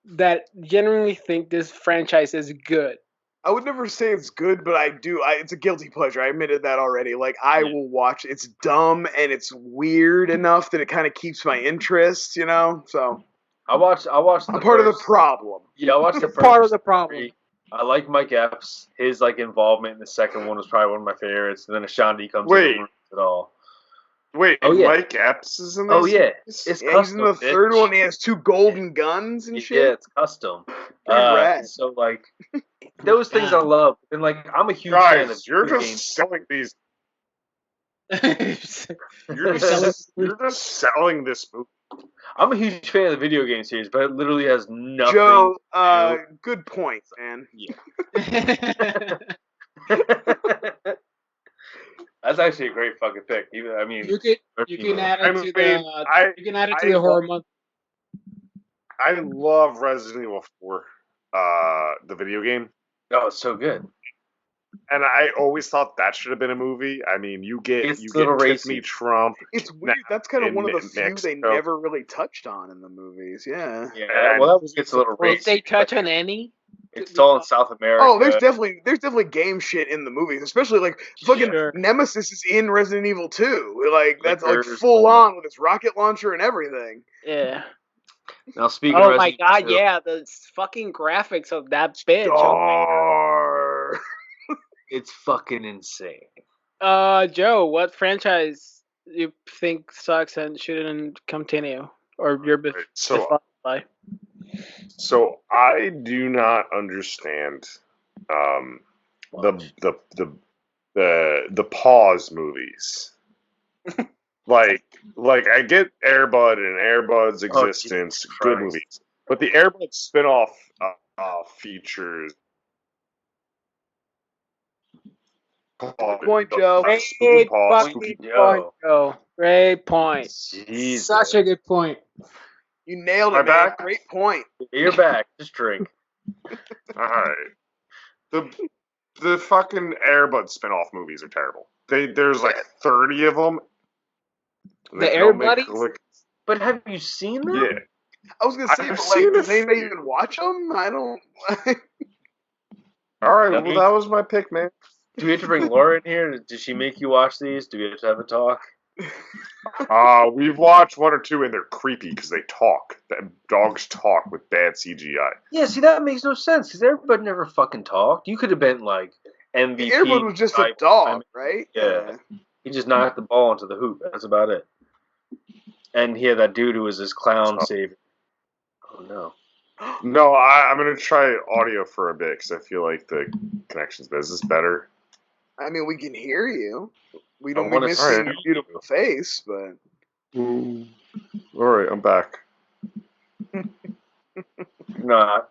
that genuinely think this franchise is good.
I would never say it's good, but I do. It's a guilty pleasure. I admitted that already. Like, I will watch. It's dumb and it's weird enough that it kind of keeps my interest, you know? So,
I watched.
I'm part of the problem.
Yeah, I watched the first.
Part of the problem.
3. I like Mike Epps. His like involvement in the second one was probably one of my favorites. And then Ashanti comes in and ruins it all.
Wait,
Oh, yeah.
Mike Epps is in this?
Oh yeah,
It's
it's
Yeah, he's in
custom.
the third
bitch.
one. He has 2 golden guns and
Yeah,
shit.
it's custom.
Pretty rad.
So like, those things I love. And like, I'm a huge fan of
Guys, you're
video
just
games.
selling these. You're
You're selling-
you're just selling this movie.
I'm a huge fan of the video game series, but it literally has nothing.
Joe, good point, man.
That's actually a great fucking pick. Even I mean,
you can add it to the horror month.
I love Resident Evil 4, the video game,
oh, it's so good.
and I always thought that should have been a movie. I mean, you get
It's little
Kiss
racy.
Me Trump.
It's weird. That's kind of
in
one of the few they
Mexico.
never really touched on in the movies. Yeah.
Yeah, well, that gets a little
Did
racy.
they touch on any?
It's all in South America.
Oh, there's definitely game shit in the movies, especially like fucking
Sure.
Nemesis is in Resident Evil 2. Like that's like
Liquors,
full
all
on with its rocket launcher and everything.
Yeah.
Now speaking of
Oh my
Resident
god,
Evil 2,
yeah, the fucking graphics of that bitch.
Star.
it's fucking insane.
Joe, what franchise you think sucks and shouldn't continue, or you're
So,
befuddled by?
so I do not understand the pause movies. like I get Airbud and Airbud's existence,
Jesus
good
Christ.
movies, but the Airbud spinoff features.
Point, Joe.
Great
Pause,
fucking
spooky
point, Joe. Great point.
Jesus.
Such a good point.
You nailed
Am I
it, man.
back?
Great point.
You're back. Just drink.
All right. The fucking Airbud spinoff movies are terrible. There's like 30 of them.
The Air Buddies?
But have you seen them?
Yeah.
I was gonna say,
I've
but
seen
like, does
a
anybody
few.
even watch them? I don't.
All right.
That
Well, that was my pick, man.
Do we have to bring Laura in here? Did she make you watch these? Do we have to have a talk?
We've watched one or two, and they're creepy because they talk. Dogs talk with bad CGI.
Yeah, see, that makes no sense because everybody never fucking talked. You could have been like MVP.
Airbud was just a
type.
dog, right?
Yeah. He just knocked the ball into the hoop. That's about it. And he had that dude who was his clown savior. Oh, no.
No, I'm going to try audio for a bit because I feel like the connection's business better.
I mean, we can hear you. We don't
I
be
wanna
missing
see
your beautiful face, but
All right, I'm back.
Nah.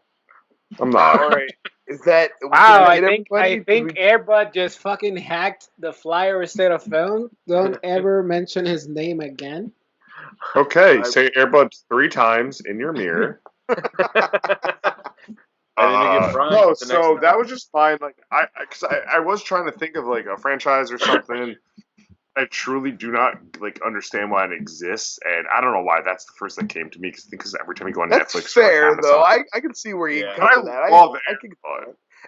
I'm not.
all right. Is that
Wow, I
did
think
everybody?
Airbud just fucking hacked the Flyover state of film.
Don't ever mention his name again.
Okay, say Airbud 3 times in your mirror. No, so that was just fine. Like I was trying to think of like a franchise or something. I truly do not like understand why it exists, and I don't know why that's the first that came to me. Because every time you go on
That's
Netflix,
fair
or like
though.
Amazon,
I can see where you
Yeah.
come
I
to that.
love
I can.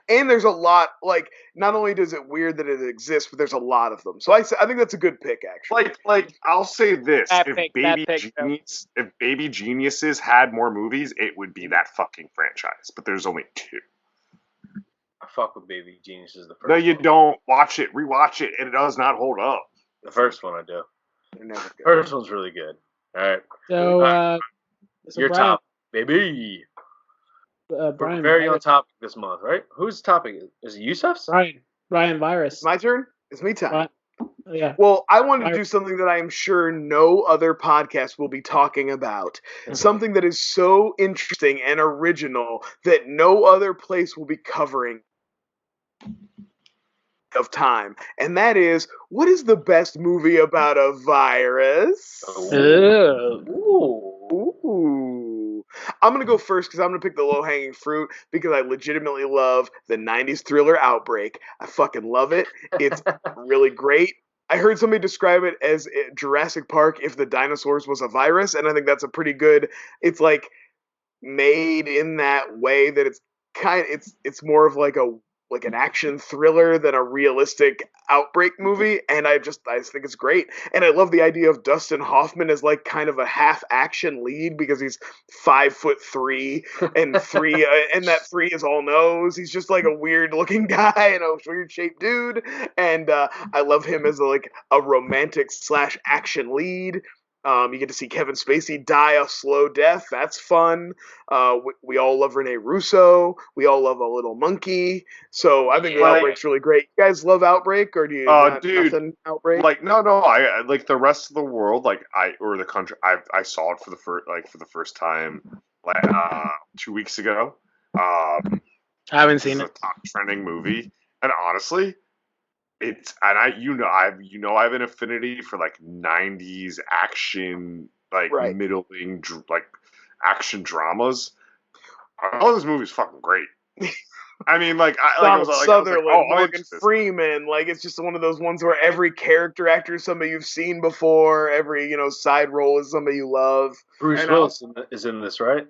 And there's a lot. Like, not only does it weird that it exists, but there's a lot of them. So I think that's a good pick, actually.
like I'll say this:
That
if
pick,
if Baby Geniuses had more movies, it would be that fucking franchise. But there's only 2.
I fuck with Baby Geniuses the first
No, you
one.
don't. Watch it, rewatch it, and it does not hold up.
The first one I do.
They're never good.
First one's really good. Alright.
So,
Your
Brian,
top, baby. We're
Brian,
very on topic this month, right? Whose topic? Is it Yusuf's?
Brian Virus.
It's my turn. It's me time.
Yeah.
Well, I wanted to do something that I am sure no other podcast will be talking about. Something that is so interesting and original that no other place will be covering of time. And that is, what is the best movie about a virus? Ooh. I'm going to go first because I'm going to pick the low-hanging fruit because I legitimately love the 90s thriller Outbreak. I fucking love it. It's really great. I heard somebody describe it as Jurassic Park if the dinosaurs was a virus, and I think that's a pretty good. It's like made in that way that it's more of like an action thriller than a realistic outbreak movie, and I just think it's great. And I love the idea of Dustin Hoffman as like kind of a half action lead because he's 5'3" and and that 3 is all nose. He's just like a weird looking guy and a weird shaped dude, and I love him as a romantic / action lead. You get to see Kevin Spacey die a slow death. That's fun. We all love Rene Russo. We all love a little monkey. So I think the Outbreak's really great. You guys love Outbreak, or do you nothing Outbreak?
Like no, I like the rest of the world. Like or the country. I saw it for the first time 2 weeks ago.
I haven't seen it.
It's a top trending movie, and honestly, I have an affinity for like 90s action, like middling like action dramas. All this movie's fucking great. I mean,
Donald Sutherland, Morgan Freeman, it's just one of those ones where every character actor is somebody you've seen before, every side role is somebody you love.
Bruce Willis is in this, right?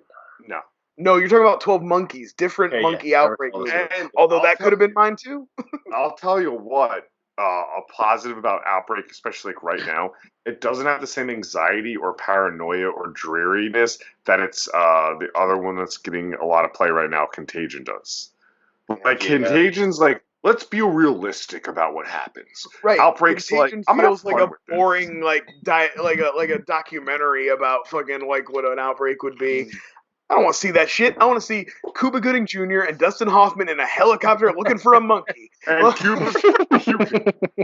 No.
No, you're talking about 12 Monkeys, different
Yeah,
monkey
yeah, I
outbreak
recall
movie.
this.
And
Although
I'll
that
tell
could have been
you-
mine too.
I'll tell you what, a positive about Outbreak, especially like right now, it doesn't have the same anxiety or paranoia or dreariness that it's the other one that's getting a lot of play right now, Contagion does. Like
Yeah.
Contagion's like, let's be realistic about what happens.
Right.
Outbreak's
Contagion
like, I'm gonna have
feels like
fun
a
with this.
boring like a documentary about fucking like what an outbreak would be. I don't want to see that shit. I want to see Cuba Gooding Jr. and Dustin Hoffman in a helicopter looking for a monkey.
And Cuba,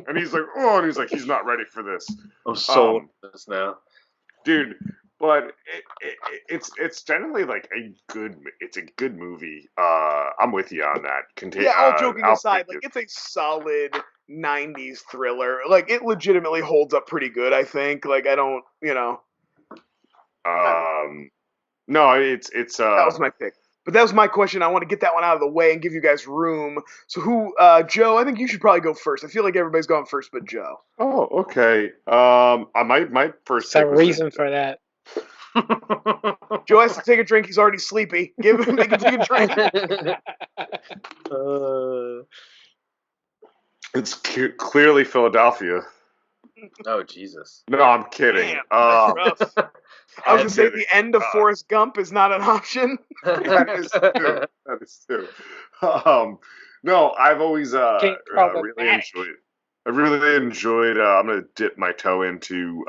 and he's like, oh, and he's like, he's not ready for this.
I'm sold on this now.
Dude, but it's generally like it's a good movie. I'm with you on that.
Yeah, all joking aside,
Outbreak
like it's a solid 90s thriller. Like it legitimately holds up pretty good, I think. Like I don't,
no, it's
that was my pick. But that was my question. I want to get that one out of the way and give you guys room. So who Joe, I think you should probably go first. I feel like everybody's gone first but Joe.
Oh, okay. My first
There's
pick
a
was
reason for that.
Joe has to take a drink. He's already sleepy. Give him. Make him take a drink.
It's clearly Philadelphia.
Oh Jesus!
No, I'm kidding.
Damn, that's rough. I was gonna say
kidding.
the end of Forrest Gump is not an option.
That is true. That is true. No, I've always
Can't call them
really
back.
enjoyed. I really enjoyed. I'm gonna dip my toe into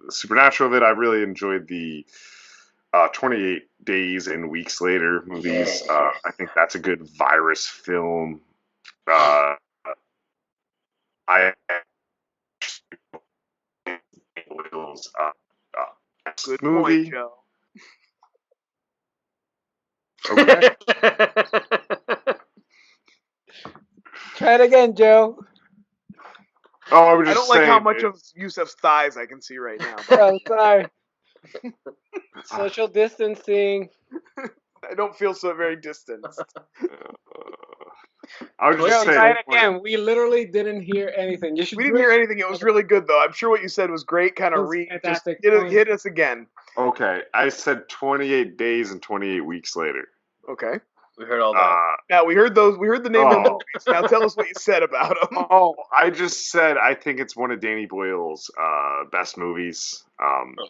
Supernatural. Of it, I really enjoyed the 28 Days and Weeks Later movies. I think that's a good virus film. I
Good
movie.
point, Joe.
Okay.
Try it again, Joe.
Oh, I was
I
just
don't like how
saying,
much of Yusuf's thighs I can see right now.
Oh, sorry. Social distancing.
I don't feel so very distanced.
I was
Joe,
just
try
saying.
it again. We literally didn't hear anything. You should
We didn't hear anything. It was really good, though. I'm sure what you said was great. Kind
It
of
was
just
fantastic.
hit us again.
Okay, I said 28 days and 28 weeks later.
Okay.
We heard all that.
Now we heard those. We heard the name of the
Oh.
movies. Now tell us what you said about them.
Oh, I just said I think it's one of Danny Boyle's best movies.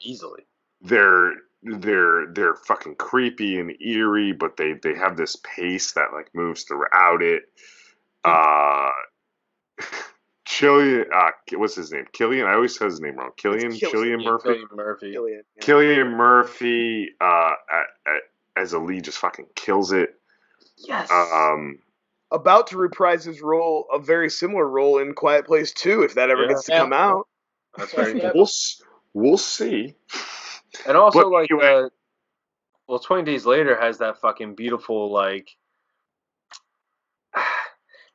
Easily.
They're fucking creepy and eerie, but they have this pace that like moves throughout it. Cillian, what's his name? Killian. I always say his name wrong. Cillian Murphy.
Cillian Murphy.
Cillian Murphy as a lead just fucking kills it.
Yes.
About to reprise his role, a very similar role in Quiet Place 2, if that ever gets to come out.
That's very
Yeah.
good.
We'll see.
And also,
But anyway.
20 Days Later has that fucking beautiful, like,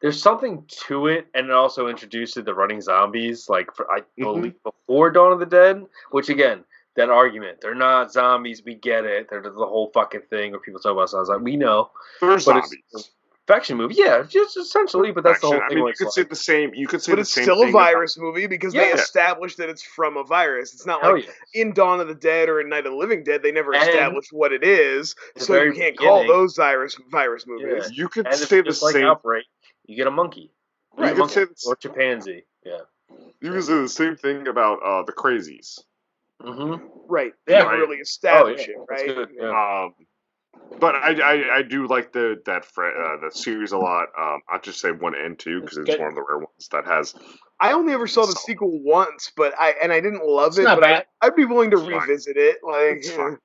there's something to it, and it also introduces the running zombies, like, I believe before Dawn of the Dead, which, again, that argument, they're not zombies, we get it, they're the whole fucking thing where people talk about zombies, like, we know.
They're zombies.
It's infection movie, yeah, just essentially, but that's the whole thing.
I mean,
where
you could
it's
say
like,
the same. You could say
But
the
it's
same
still a
thing
virus movie because they
Yeah.
established that it's from a virus. It's not
hell
like
yes.
in Dawn of the Dead or in Night of the Living Dead, they never
And
established what it is,
the
so you
very
can't call
beginning-
those virus movies.
Yeah.
You could
And it's
say the
just like
same.
Outbreak, you get a monkey.
You
Right.
could say
Or chimpanzee, yeah.
you could say the same thing about the Crazies.
Mm-hmm.
Right. They
Yeah.
never
Right.
really establish it,
That's
right?
good, yeah.
But I do like that series a lot. I'll just say 1 and 2 because it's
Good.
one of the rare ones that has.
I only ever saw the
So-
sequel once, but I didn't love
It's
it.
not
But
bad.
I'd be willing to
It's fine.
revisit it. Like,
It's
yeah.
fine.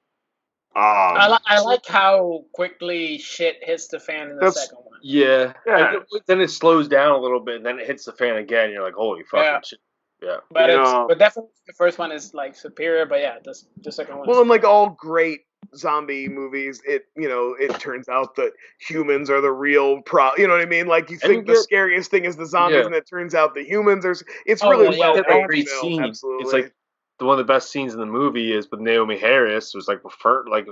I like how quickly shit hits the fan in the
That's-
second one.
Yeah.
Yeah.
And then it slows down a little bit, and then it hits the fan again. You're like, holy fucking
Yeah.
shit. Yeah.
But
You
it's
know-
but definitely the first one is like superior. But yeah, the second one.
Well, and like all great zombie movies, it turns out that humans are the real you know what I mean? Like you
And
think
you
the
get-
scariest thing is the zombies,
Yeah.
and it turns out the humans. It's
Oh,
really
yeah,
well
that
made
great
film.
scene.
Absolutely.
It's like one of the best scenes in the movie is with Naomi Harris. Was like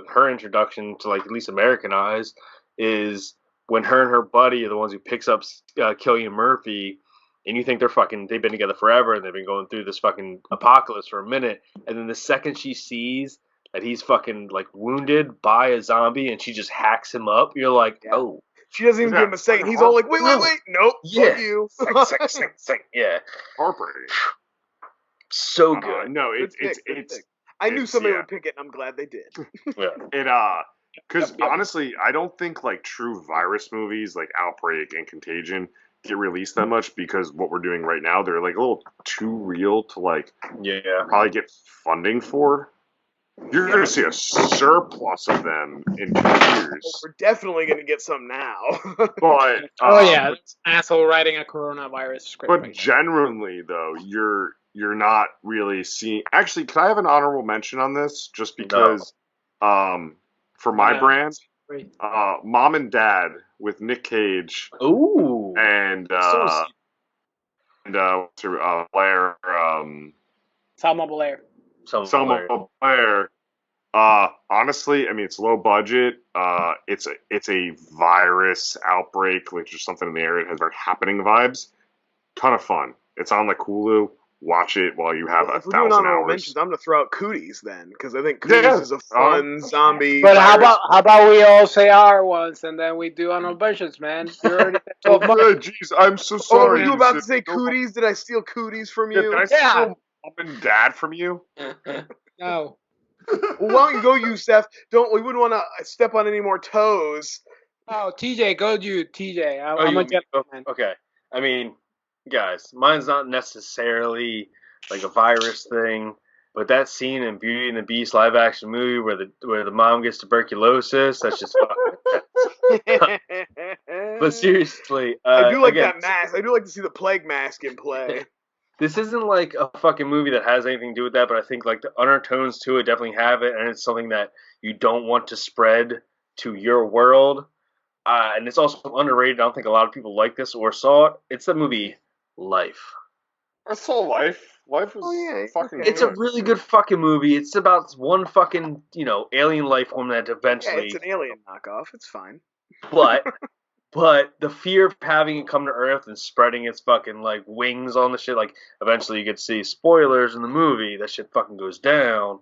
her introduction to like at least American eyes is when her and her buddy are the ones who picks up Cillian Murphy, and you think they've been together forever and they've been going through this fucking apocalypse for a minute, and then the second she sees
and he's fucking like wounded by a zombie, and she just hacks him up. You're like,
Yeah.
oh,
She doesn't even give him a second. He's all like, wait, nope,
Yeah.
fuck you.
sing. Yeah,
Heartbreaking.
so good.
No,
Good
it's
pick. I knew somebody
yeah.
would pick it, and I'm glad they did.
Yeah.
Because
Yep.
honestly, I don't think like true virus movies like Outbreak and Contagion get released that much because what we're doing right now, they're like a little too real to like probably get funding for. You're going to see a surplus of them in 2 years.
We're definitely going to get some now.
But
An asshole writing a coronavirus script.
but generally, though, you're not really seeing. Actually, can I have an honorable mention on this? Just because, for my brand, Mom and Dad with Nick Cage.
Ooh.
And Blair.
Selma Blair.
Selma Blair. Honestly, I mean, it's low budget. It's a virus outbreak, like just something in the area that has very happening vibes. Ton of fun. It's on like Hulu. Watch it while you have
if we're
1,000
doing honorable
hours.
mentions, I'm gonna throw out Cooties then, because I think Cooties is a fun zombie.
But
virus.
how about we all say our ones and then we do honorable mentions, man? You already said 12 months.
Jeez, I'm so
Oh,
sorry.
were you about to say Cooties? Did I steal Cooties from you?
Did I steal Mom and Dad from you?
No.
Well, why don't you go, you, Steph? We wouldn't want to step on any more toes.
Oh, TJ, go you, TJ. I'm a gentleman.
Okay. I mean, guys, mine's not necessarily like a virus thing, but that scene in Beauty and the Beast live action movie where the mom gets tuberculosis, that's just fucking But seriously,
I do like
again,
that mask. I do like to see the plague mask in play.
this isn't like a fucking movie that has anything to do with that, but I think like the undertones to it definitely have it, and it's something that you don't want to spread to your world. And it's also underrated. I don't think a lot of people like this or saw it. It's the movie Life.
I saw Life. Life was fucking
It's
good.
a really good fucking movie. It's about one fucking, alien life form that eventually...
Yeah, it's an alien knockoff. It's fine.
But the fear of having it come to Earth and spreading its fucking, like, wings on the shit, like, eventually you get to see spoilers in the movie. That shit fucking goes down.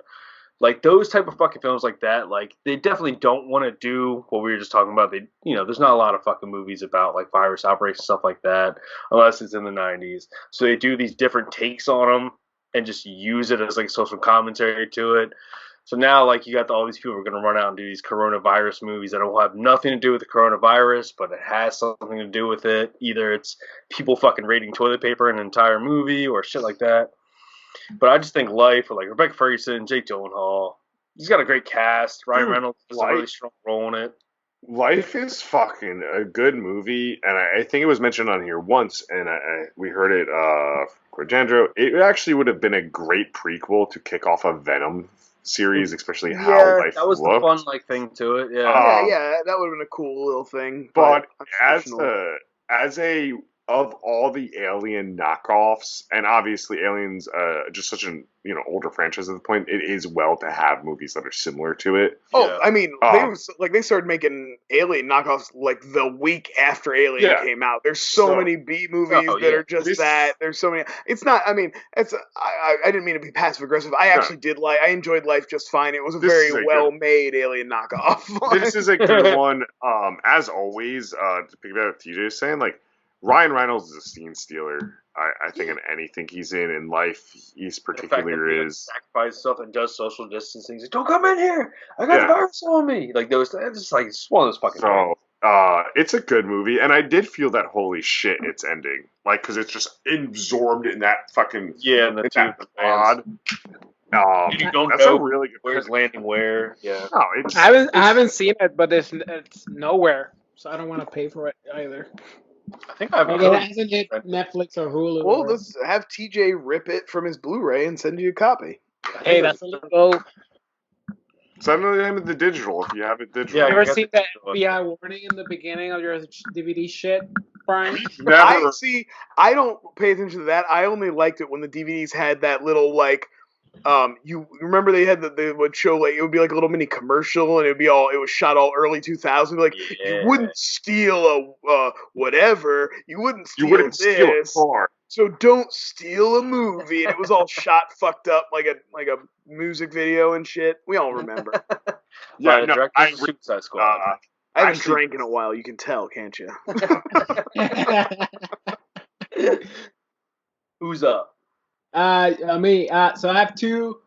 Like, those type of fucking films like that, like, they definitely don't want to do what we were just talking about. They, there's not a lot of fucking movies about, like, virus outbreaks and stuff like that, unless it's in the 90s. So they do these different takes on them and just use it as, like, social commentary to it. So now, like, you got all these people who are going to run out and do these coronavirus movies that will have nothing to do with the coronavirus, but it has something to do with it. Either it's people fucking raiding toilet paper in an entire movie or shit like that. But I just think Life, with like Rebecca Ferguson, Jake Gyllenhaal, he's got a great cast. Ryan Reynolds has a really strong role in it.
Life is fucking a good movie, and I think it was mentioned on here once, and we heard it from Corjandro. It actually would have been a great prequel to kick off a Venom series, especially how Life
that was
looked.
the fun like thing to it. Yeah,
that would have been a cool little thing.
But as a of all the Alien knockoffs, and obviously Alien's just such an older franchise at the point, it is well to have movies that are similar to it.
I mean, they started making Alien knockoffs like the week after Alien came out. There's so many B movies that are just that. There's so many. It's not. I mean, I didn't mean to be passive aggressive. I actually I enjoyed Life just fine. It was a very well made Alien knockoff.
This is a good one. As always, to pick up what TJ is saying, like, Ryan Reynolds is a scene stealer. I think in anything he's in Life, he's particularly is
sacrifices stuff and does social distancing. He's like, "Don't come in here! I got the virus on me!" Like those, it's like it's one of those fucking.
So, it's a good movie, and I did feel that holy shit, it's ending, like because it's just absorbed in that fucking that pod.
You don't
that's
know
a really good
where's landing where. Yeah.
No,
I haven't seen it, but it's nowhere, so I don't want to pay for it either.
I think I've
it hasn't hit Netflix or Hulu.
Well, let's have TJ rip it from his Blu-ray and send you a copy.
Hey, that's illegal.
Send him the digital if you have it digital.
Yeah, you ever seen that FBI warning in the beginning of your DVD shit, Brian?
I don't pay attention to that. I only liked it when the DVDs had that little like. You remember they would show like it would be like a little mini commercial and it was shot all early 2000s. Like you wouldn't steal a whatever. You wouldn't steal
steal a car.
So don't steal a movie, and it was all shot fucked up like a music video and shit. We all remember.
By the director of Suicide Squad.
I haven't drank in a while. You can tell, can't you?
Who's up?
Me. So I have two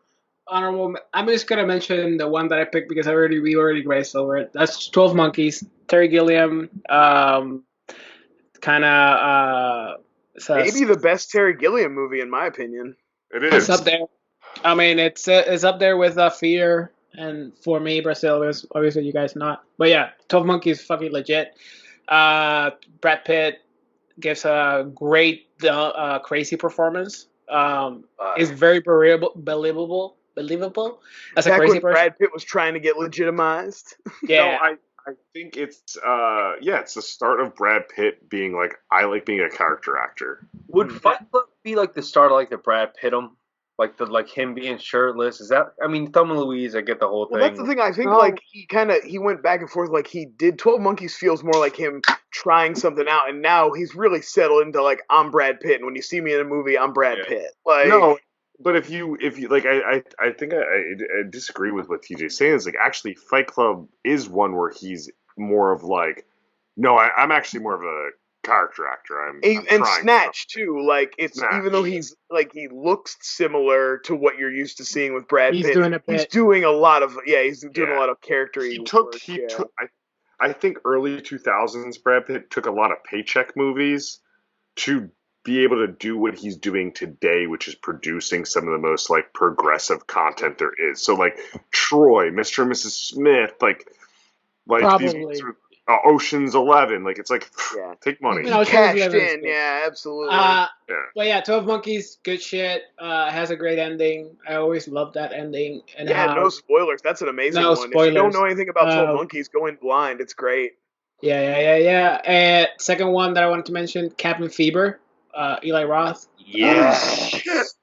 honorable. I'm just gonna mention the one that I picked because we already grazed over it. That's 12 Monkeys. Terry Gilliam. Kind of.
Maybe the best Terry Gilliam movie, in my opinion.
It is.
It's up there. I mean, it's up there with Fear, and for me, Brazil is obviously you guys not. But yeah, 12 Monkeys fucking legit. Brad Pitt gives a great crazy performance. Is very believable as a crazy person.
Brad Pitt was trying to get legitimized.
Yeah,
No, I think it's it's the start of Brad Pitt being like, I like being a character actor.
Would Fight Club be like the start of like the Brad Pittum? Like him being shirtless? Is that? I mean, Thelma and Louise, I get the whole thing.
Well, that's the thing. I think like he went back and forth. Like he did. 12 Monkeys feels more like him trying something out, and now he's really settled into like, I'm Brad Pitt, and when you see me in a movie, I'm Brad Pitt. Like
no, but if you like, I think I disagree with what TJ's saying. Is like actually Fight Club is one where he's more of like, no, I'm actually more of a character actor. I'm
Snatch too. Like it's Snatch. Even though he's like he looks similar to what you're used to seeing with Brad Pitt. He's doing a lot of a lot of character.
I think early 2000s Brad Pitt took a lot of paycheck movies to be able to do what he's doing today, which is producing some of the most like progressive content there is. So like Troy, Mr. and Mrs. Smith, like
probably.
Ocean's 11, like it's like take money.
He cashed in, absolutely.
But yeah, 12 Monkeys, good shit. Has a great ending. I always love that ending. And
no spoilers. That's an amazing one.
Spoilers.
If you don't know anything about 12 Monkeys, go in blind. It's great.
Yeah. And second one that I wanted to mention, Cabin Fever, Eli Roth.
Yes.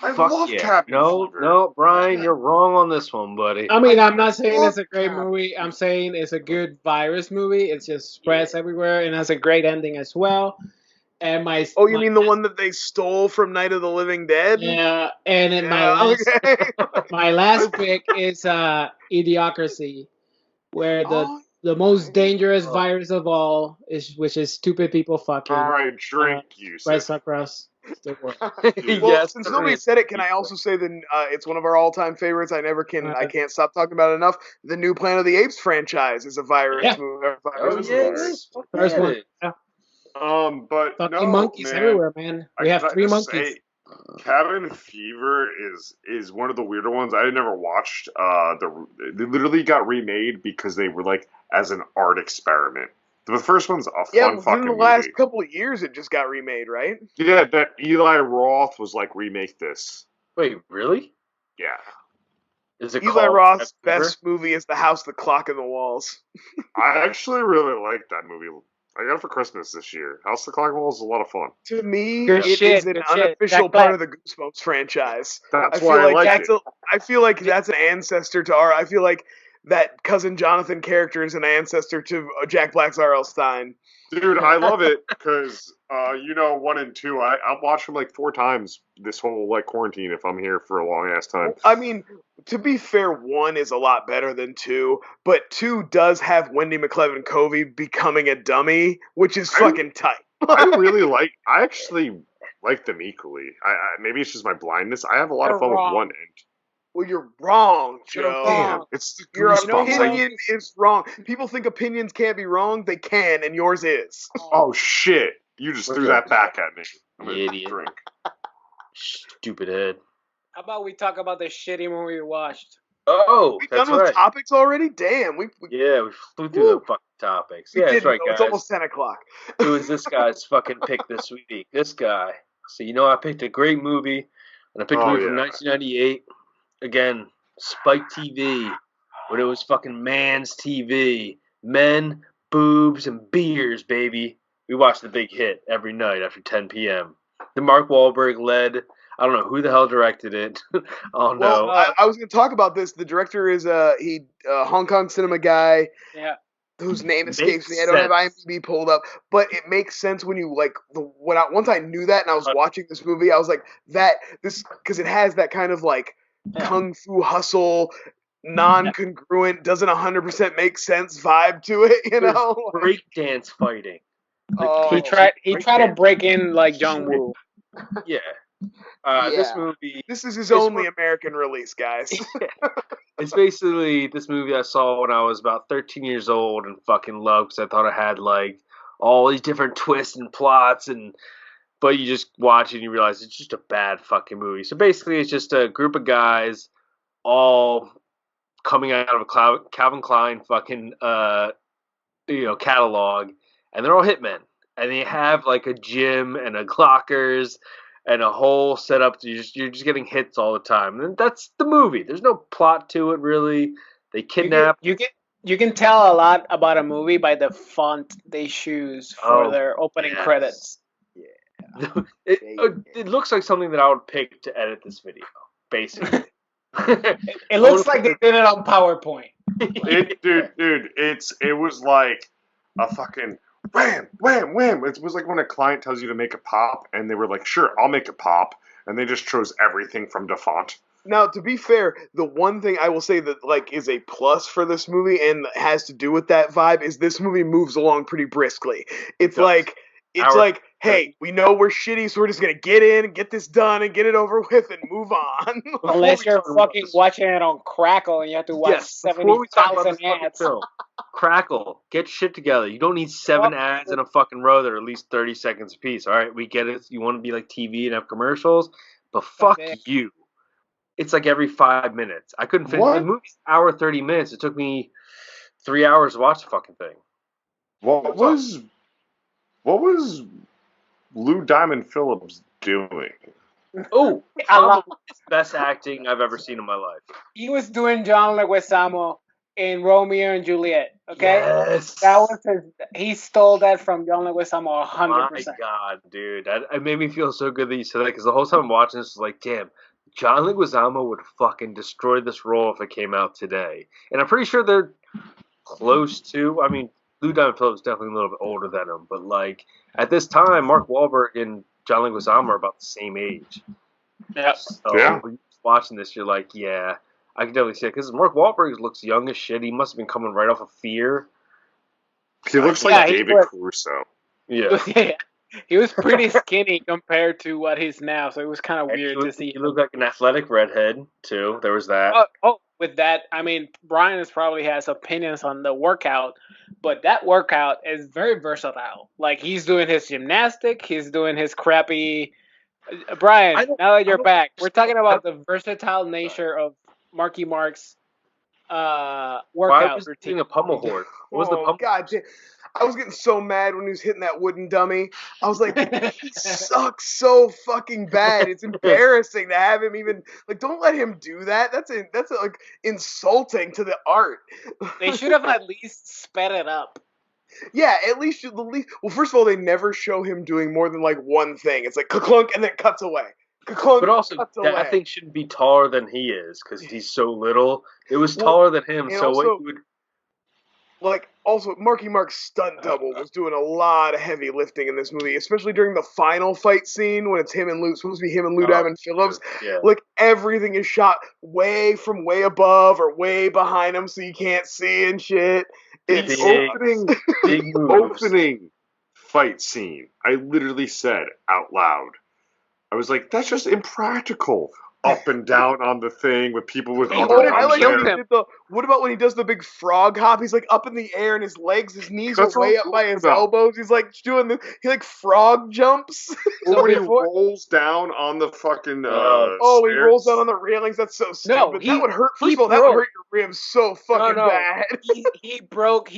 I love Cabin Fever.
No, Brian, you're wrong on this one, buddy.
I mean, I'm not saying it's a great movie. I'm saying it's a good virus movie. It just spreads everywhere and has a great ending as well. And
you mean the one that they stole from Night of the Living Dead?
Yeah, and then my last pick is Idiocracy, where the most dangerous virus of all which is stupid people fucking.
All right, drink you.
Right across the world.
Since nobody said it, can I also say that it's one of our all-time favorites? I can't stop talking about it enough. The new Planet of the Apes franchise is a virus movie.
First one. Yeah.
But
fucking monkeys everywhere, man. We have 3 monkeys.
Cabin Fever is one of the weirder ones. I never watched. They literally got remade because they were like as an art experiment. The first one's a fun fucking movie.
In the last couple of years, it just got remade, right?
Yeah, that Eli Roth was like, remake this.
Wait, really?
Yeah.
Is it
Eli Roth's best movie is The House, the Clock, and the Walls.
I actually really like that movie. I got it for Christmas this year. House, the Clock, and the Walls is a lot of fun.
To me, it is an unofficial part of the Goosebumps franchise.
That's why I like it.
I feel like that's an ancestor to I feel like that Cousin Jonathan character is an ancestor to Jack Black's R.L. Stein.
Dude, I love it because, 1 and 2, I'll watch them like 4 times this whole like quarantine if I'm here for a long ass time.
I mean, to be fair, 1 is a lot better than 2, but 2 does have Wendy McLevin-Covey becoming a dummy, which is fucking tight.
I actually like them equally. Maybe it's just my blindness. I have a lot of fun with 1 and 2.
Well, you're wrong, Joe.
Damn, it's the
your opinion is wrong. People think opinions can't be wrong. They can, and yours is.
Oh shit! You just threw that back at me. I'm
gonna idiot. Drink. Stupid head.
How about we talk about the shitty movie we watched?
Oh,
we done with topics already? Damn, we
flew through the fucking topics. That's right, guys.
It's almost 10 o'clock.
It was this guy's fucking pick this week. This guy. So I picked a great movie, and I picked a movie from 1998. Again, Spike TV, when it was fucking man's TV. Men, boobs, and beers, baby. We watched The Big Hit every night after 10 p.m. The Mark Wahlberg led. I don't know who the hell directed it. Oh, no.
I was going to talk about this. The director is a Hong Kong cinema guy.
Yeah.
whose name
Makes
escapes me. I don't have
sense.
IMDb pulled up, but it makes sense when you like once I knew that and I was watching this movie, I was like because it has that kind of like kung fu hustle, non-congruent, doesn't 100% make sense vibe to it. You
There's
know,
breakdance fighting.
He tried to break in like John Woo.
Yeah.
Yeah.
This movie.
This is his only American release, guys.
It's basically this movie I saw when I was about 13 years old and fucking loved because I thought it had like all these different twists and plots but you just watch it and you realize it's just a bad fucking movie. So basically it's just a group of guys all coming out of a Calvin Klein fucking catalog, and they're all hitmen. And they have like a gym and a Glockers and a whole setup. You're just getting hits all the time. And that's the movie. There's no plot to it really. They kidnap.
You can tell a lot about a movie by the font they choose for their opening credits.
Yeah.
It looks like something that I would pick to edit this video, basically.
It looks like they did it on PowerPoint.
Dude, it was like a fucking wham, wham, wham. It was like when a client tells you to make a pop, and they were like, "Sure, I'll make a pop," and they just chose everything from the font.
Now, to be fair, the one thing I will say that like is a plus for this movie and has to do with that vibe is this movie moves along pretty briskly. It's like. Hey, we know we're shitty, so we're just gonna get in and get this done and get it over with and move on.
Unless you're fucking watching it on Crackle and you have to watch 70,000 ads.
Crackle, get shit together. You don't need 7 ads in a fucking row that are at least 30 seconds apiece. All right, we get it. You want to be like TV and have commercials, but fuck you. It's like every 5 minutes. I couldn't finish the movie's hour 30 minutes. It took me 3 hours to watch the fucking thing.
What was Lou Diamond Phillips doing?
Oh, probably his best acting I've ever seen in my life.
He was doing John Leguizamo in Romeo and Juliet. Okay,
yes,
that was he stole that from John Leguizamo 100%.
My God, dude, it made me feel so good that you said that because the whole time I'm watching this, was like, damn, John Leguizamo would fucking destroy this role if it came out today. And I'm pretty sure they're close to. I mean, Lou Diamond Phillips is definitely a little bit older than him, but like at this time, Mark Wahlberg and John Leguizamo are about the same age.
Yep.
So when you're watching this, you're like, yeah, I can definitely see it because Mark Wahlberg looks young as shit. He must have been coming right off of Fear.
He looks like David Caruso.
Yeah.
He was pretty skinny compared to what he's now, so it was kind of weird to see.
He looked like an athletic redhead too. There was that.
With that, I mean, Brian probably has opinions on the workout, but that workout is very versatile. Like, he's doing his gymnastic, he's doing his crappy... Brian, now that you're back, we're talking about the versatile nature of Marky Mark's workout
Why was
routine.
he a pummel horse? What was the pummel?
God, I was getting so mad when he was hitting that wooden dummy. I was like, he sucks so fucking bad. It's embarrassing to have him even like. Don't let him do that. That's like insulting to the art.
They should have at least sped it up.
Yeah, at least well, first of all, they never show him doing more than like one thing. It's like clunk and then cuts away.
But also, that thing shouldn't be taller than he is because he's so little. It was taller than him, so
also,
what you would.
Like, also, Marky Mark's stunt double was doing a lot of heavy lifting in this movie, especially during the final fight scene when it's supposed to be him and Lou Diamond Phillips.
Yeah.
Like, everything is shot way above or way behind him so you can't see and shit. It's
opening fight scene. I literally said out loud, I was like, that's just impractical. Up and down on the thing with people with other arms.
What about when he does the big frog hop? He's like up in the air and his knees are way up by his elbows. He's like doing he like frog jumps.
Or when he rolls down on the fucking
he rolls down on the railings. That's so stupid.
No,
that would hurt. First of all, that would hurt your ribs so fucking bad.
He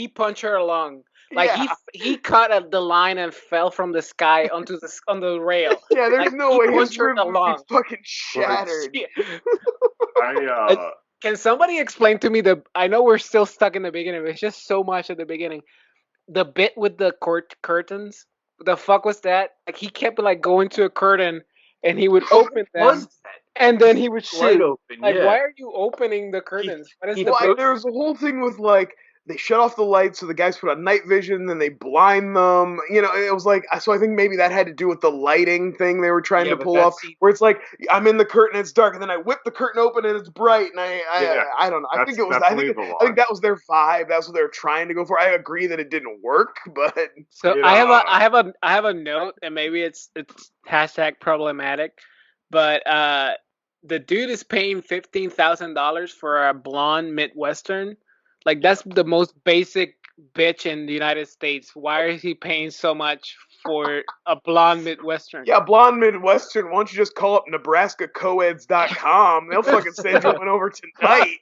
punched her lung. Like he cut the line and fell from the sky on the rail.
Yeah, there's no way his ribs would be fucking shattered.
Can somebody explain to me I know we're still stuck in the beginning, but it's just so much at the beginning. The bit with the curtains. The fuck was that? Like he kept like going to a curtain and he would open them. And then he would shoot.
Open,
why are you opening the curtains?
There was a whole thing with like they shut off the lights, so the guys put on night vision, then they blind them. You know, it was like, so I think maybe that had to do with the lighting thing they were trying to pull off, where it's like, I'm in the curtain, it's dark, and then I whip the curtain open and it's bright, and I don't know. I think that was their vibe. That's what they were trying to go for. I agree that it didn't work, but
so I have a note, and maybe it's hashtag problematic, but the dude is paying $15,000 for a blonde Midwestern. Like, that's the most basic bitch in the United States. Why is he paying so much for a blonde Midwestern?
Yeah, blonde Midwestern. Why don't you just call up NebraskaCoeds.com? They'll fucking send you one over tonight.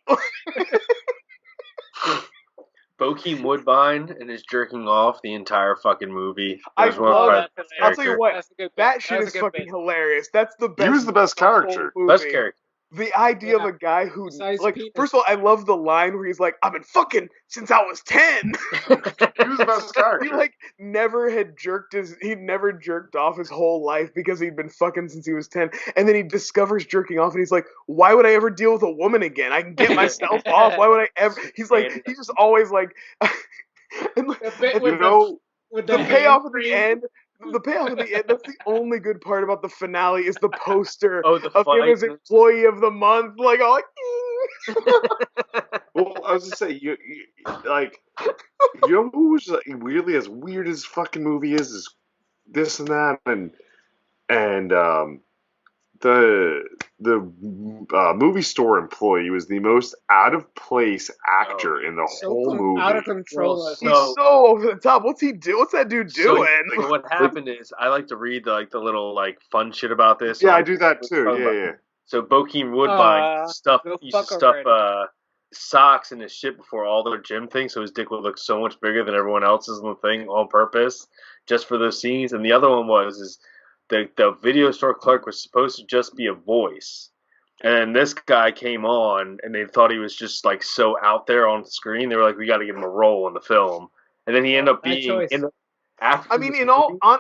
Bokeem Woodbine and his jerking off the entire fucking movie.
I'll tell you what, that shit is fucking hilarious. That's the best.
He was the best character.
Best character.
The idea of a guy who, like, first of all, I love the line where he's like, I've been fucking since I was 10.
He was the best character.
He, like, he'd never jerked off his whole life because he'd been fucking since he was 10. And then he discovers jerking off and he's like, why would I ever deal with a woman again? I can get myself off. Why would I ever? He's like, he's just always like, and, the payoff at the end. The payoff at the end, that's the only good part about the finale is the poster of him as employee of the month. Like, all like,
well, I was gonna say, you know who was like, weirdly as weird as fucking movie is this and that, and the movie store employee was the most out of place actor in the whole movie.
Out of control.
He's so over the top. What's he do? What's that dude doing?
So what happened is, I like to read the little like fun shit about this.
Yeah, I do that too. Yeah.
So Bokeem Woodbine used to stuff socks in his shit before all their gym things, so his dick would look so much bigger than everyone else's in the thing on purpose, just for those scenes. And the other one is the video store clerk was supposed to just be a voice. And this guy came on, and they thought he was just like so out there on the screen. They were like, "We got to give him a role in the film." And then he ended up being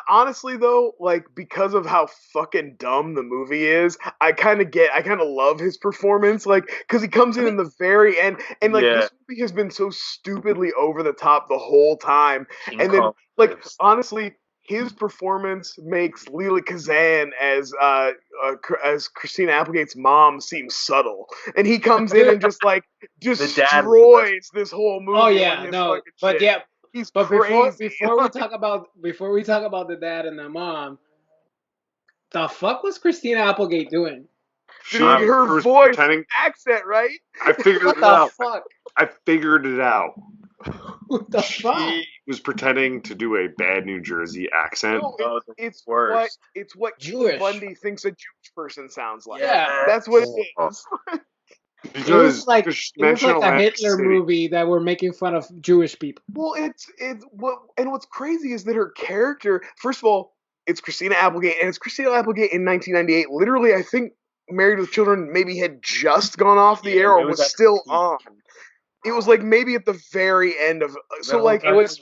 honestly though, like, because of how fucking dumb the movie is, I kind of love his performance, like, because he comes in the very end, and like this movie has been so stupidly over the top the whole time, and then like honestly, his performance makes Lila Kazan as Christina Applegate's mom seem subtle, and he comes in and just like destroys this whole movie.
Oh yeah, no, but
shit.
Yeah,
he's
but
crazy.
before we talk about the dad and the mom, the fuck was Christina Applegate doing?
Her voice accent, right?
I figured
what
it
the
out.
Fuck?
I figured it out.
What the fuck?
She was pretending to do a bad New Jersey accent.
No, it's what
Jewish.
Bundy thinks a Jewish person sounds like.
Yeah,
that's what it is.
It was like a Hitler movie that were making fun of Jewish people.
Well, what's crazy is that her character, first of all, it's Christina Applegate, and it's Christina Applegate in 1998. Literally, I think Married with Children maybe had just gone off the air or was still on. It was like maybe at the very end of it was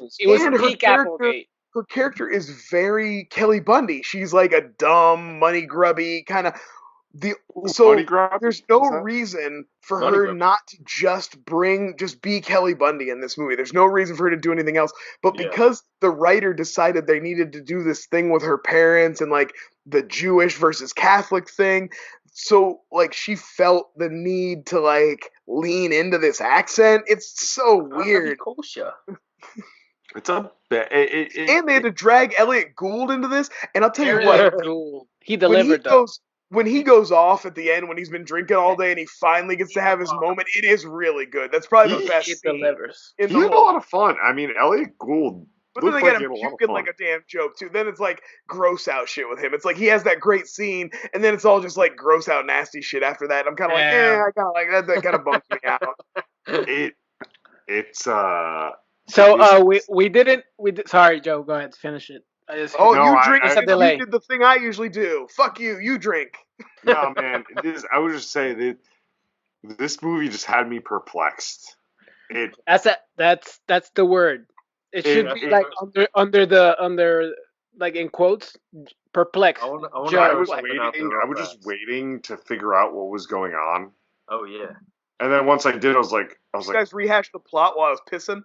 peak Applegate. Her character is very Kelly Bundy. She's like a dumb, money grubby kind of. There's no reason for her not to just be Kelly Bundy in this movie. There's no reason for her to do anything else. But because the writer decided they needed to do this thing with her parents and like the Jewish versus Catholic thing, so like she felt the need to like lean into this accent. It's so weird.
It's and
they had to drag Elliot Gould into this, and I'll tell you what,
he delivered
when he goes off at the end, when he's been drinking all day and he finally gets to have his moment, it is really good. That's probably the best scene.
Delivers.
He had a lot of fun. I mean, Elliot Gould.
But then they got him puking like a damn joke too. Then it's like gross out shit with him. It's like he has that great scene, and then it's all just like gross out nasty shit after that. I'm kind of I kind of like that. That kind of bums me out.
Sorry, Joe. Go ahead. Finish it.
You drink. You did the thing I usually do. Fuck you. You drink.
No, man. I would just say that this movie just had me perplexed.
That's the word. It should be like under like in quotes, perplexed.
I was just waiting to figure out what was going on.
Oh yeah.
And then once I did, I was like,
You guys rehashed the plot while I was pissing.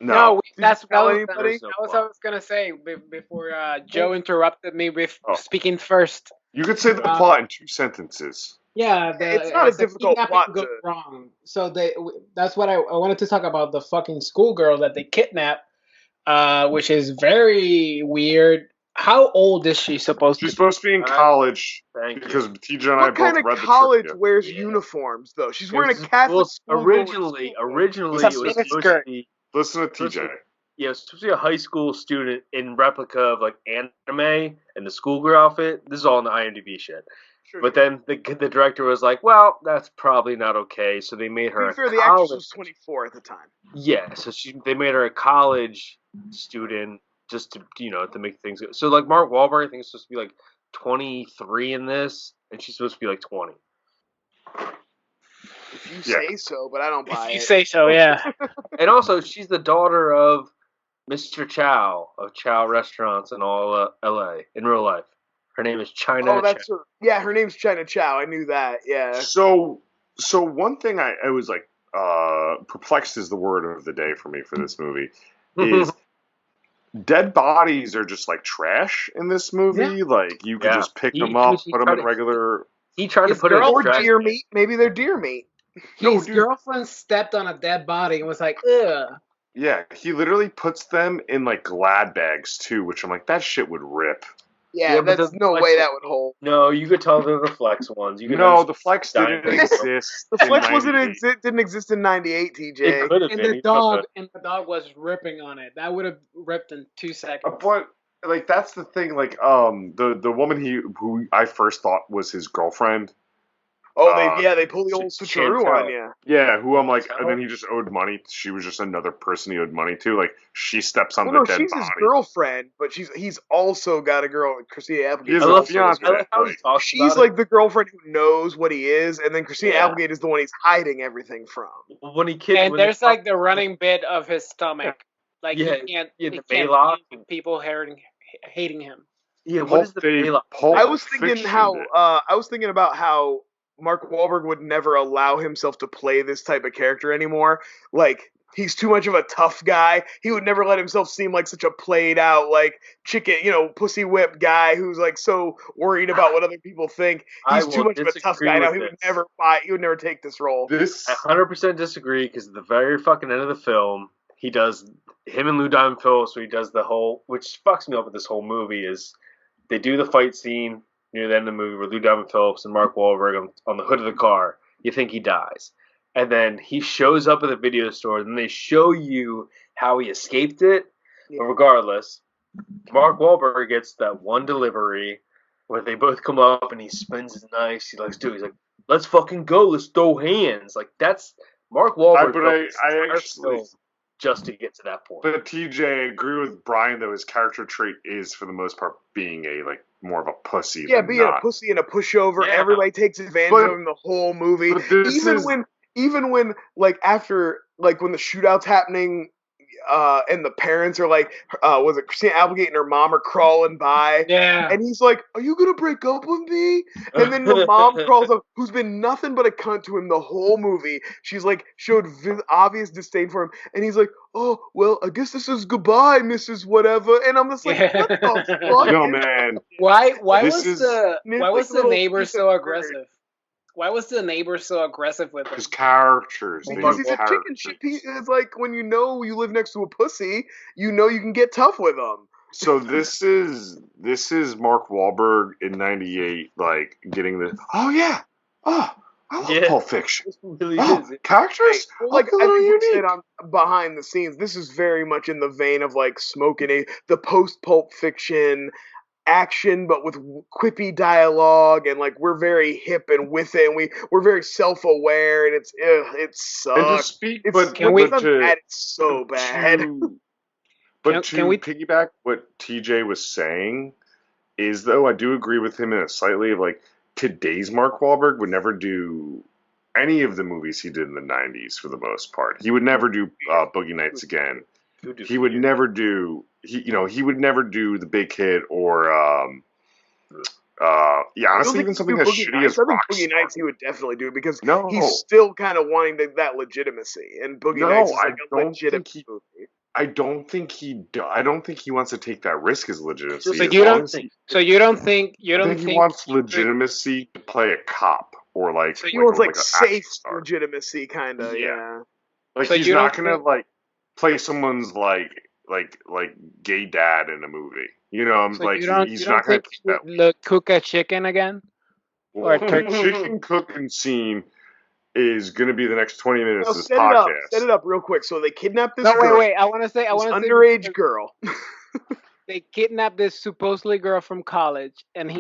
No,
Did
that's
you tell
that
anybody?
was what I was gonna say before Joe interrupted me with speaking first.
You could say the plot in 2 sentences.
Yeah,
It's not a difficult
kidnapping
plot
goes
to.
wrong. So that's what I wanted to talk about, the fucking schoolgirl that they kidnap, which is very weird. How old is she supposed
She's
to be?
supposed to be in college because TJ and I
What
both
kind of
read the
college
trivia.
wears uniforms though? She's wearing a Catholic
Well,
school.
originally it was supposed to be.
Listen to TJ.
Yeah, it was supposed to be a high school student in replica of like anime and the schoolgirl outfit. This is all in the IMDb shit. But then the director was like, "Well, that's probably not okay." So they made her.
To be fair, the actress was 24 at the time.
Yeah, so they made her a college student just to to make things good. So like Mark Wahlberg, I think is supposed to be like 23 in this, and she's supposed to be like 20.
If you say so, but I don't buy it.
If you say so, yeah.
And also, she's the daughter of Mr. Chow of Chow Restaurants in all LA in real life. Her name is China.
Oh, that's her. Yeah, her name's China Chow. I knew that. Yeah.
So one thing I was like perplexed is the word of the day for me for this movie is dead bodies are just like trash in this movie.
Yeah.
Like you could just pick them up, put them in regular.
He tried to put
it
in
or deer meat. Maybe they're deer meat.
His girlfriend stepped on a dead body and was like, ugh.
Yeah, he literally puts them in like Glad bags too, which I'm like, that shit would rip.
Yeah,
but
that's no way that would hold.
No, you could tell they're the Flex ones.
The Flex didn't exist.
The Flex didn't exist in '98, TJ.
It could have
And
been.
the dog was ripping on it. That would have ripped in 2 seconds.
But like that's the thing. Like the woman who I first thought was his girlfriend.
Oh, they pull the old switcheroo on you.
Yeah, who I'm like, and then he just owed money. She was just another person he owed money to. Like she steps on the dead
she's
body.
his girlfriend, but he's also got a girl, Christina Applegate.
He's a fiance.
She's like the girlfriend who knows what he is, and then Christina Applegate is the one he's hiding everything from.
When he
and there's like the running bit of his stomach, like
Yeah,
he can't
Baylock.
people hating him.
Yeah, what is the Baylock?
I was thinking about how Mark Wahlberg would never allow himself to play this type of character anymore. Like, he's too much of a tough guy. He would never let himself seem like such a played out, like, chicken, pussy whipped guy who's like so worried about what other people think. He's too much of a tough guy now. He would never take this role.
I 100% disagree, because at the very fucking end of the film, him and Lou Diamond Phillips, so he does the whole, which fucks me up with this whole movie, is they do the fight scene near the end of the movie where Lou Diamond Phillips and Mark Wahlberg on the hood of the car. You think he dies. And then he shows up at the video store, and they show you how he escaped it. Yeah. But regardless, Mark Wahlberg gets that one delivery where they both come up and he spins his knife. He's like, let's fucking go. Let's throw hands. Like, that's Mark Wahlberg.
I actually...
just to get to that point.
But TJ, I agree with Brian, though. His character trait is, for the most part, being more of a pussy.
Yeah, being a pussy and a pushover. Yeah. Everybody takes advantage of him the whole movie. Even when after when the shootout's happening, and the parents are like, was it Christina Applegate and her mom are crawling by?
Yeah.
And he's like, "Are you gonna break up with me?" And then the mom crawls up, who's been nothing but a cunt to him the whole movie. She's like, showed obvious disdain for him, and he's like, "Oh, well, I guess this is goodbye, Mrs. Whatever." And I'm just like, what the fuck?
No, man.
Why was the neighbor so aggressive? Why was the neighbor so aggressive with him?
His characters.
Because he's a chicken shit. It's like when you live next to a pussy, you can get tough with them.
So this is Mark Wahlberg in '98, like getting the I love Pulp Fiction.
Really
characters.
Like I think we said on behind the scenes, this is very much in the vein of like Smoking the post Pulp Fiction action, but with quippy dialogue, and like we're very hip and with it, and we're very self-aware, and it sucks. It's so bad.
Can we piggyback what TJ was saying? Is though I do agree with him in a slightly of like today's Mark Wahlberg would never do any of the movies he did in the '90s for the most part. He would never do Boogie Nights again. He would never do. He would never do The Big Hit or honestly, even something as
Boogie
shitty
Nights.
as
I think
Rockstar.
Boogie Nights he would definitely do because
No.
he's still kind of wanting that legitimacy, and Boogie Nights is like a legitimate movie.
I don't think he wants to take that risk as legitimacy.
So
as
you
long
don't.
as he,
So you don't think. You
I
don't
think he
think.
wants legitimacy to play a cop or like
So he wants like
an action
safe
star.
legitimacy, kind of. Yeah.
Like
So
he's
you
not
don't
gonna
think-
like play someone's like gay dad in a movie. You know, I'm
So
like
you don't.
he's
You
not
don't
gonna
think
take
he
that.
would cook a chicken again? Or
Well,
turkey?
the chicken cooking scene is gonna be the next 20 minutes
Now
of this
set it up.
podcast.
Set it up real quick. So they kidnap this
No,
girl.
wait. I want to say.
This underage girl.
They kidnap this supposedly girl from college, and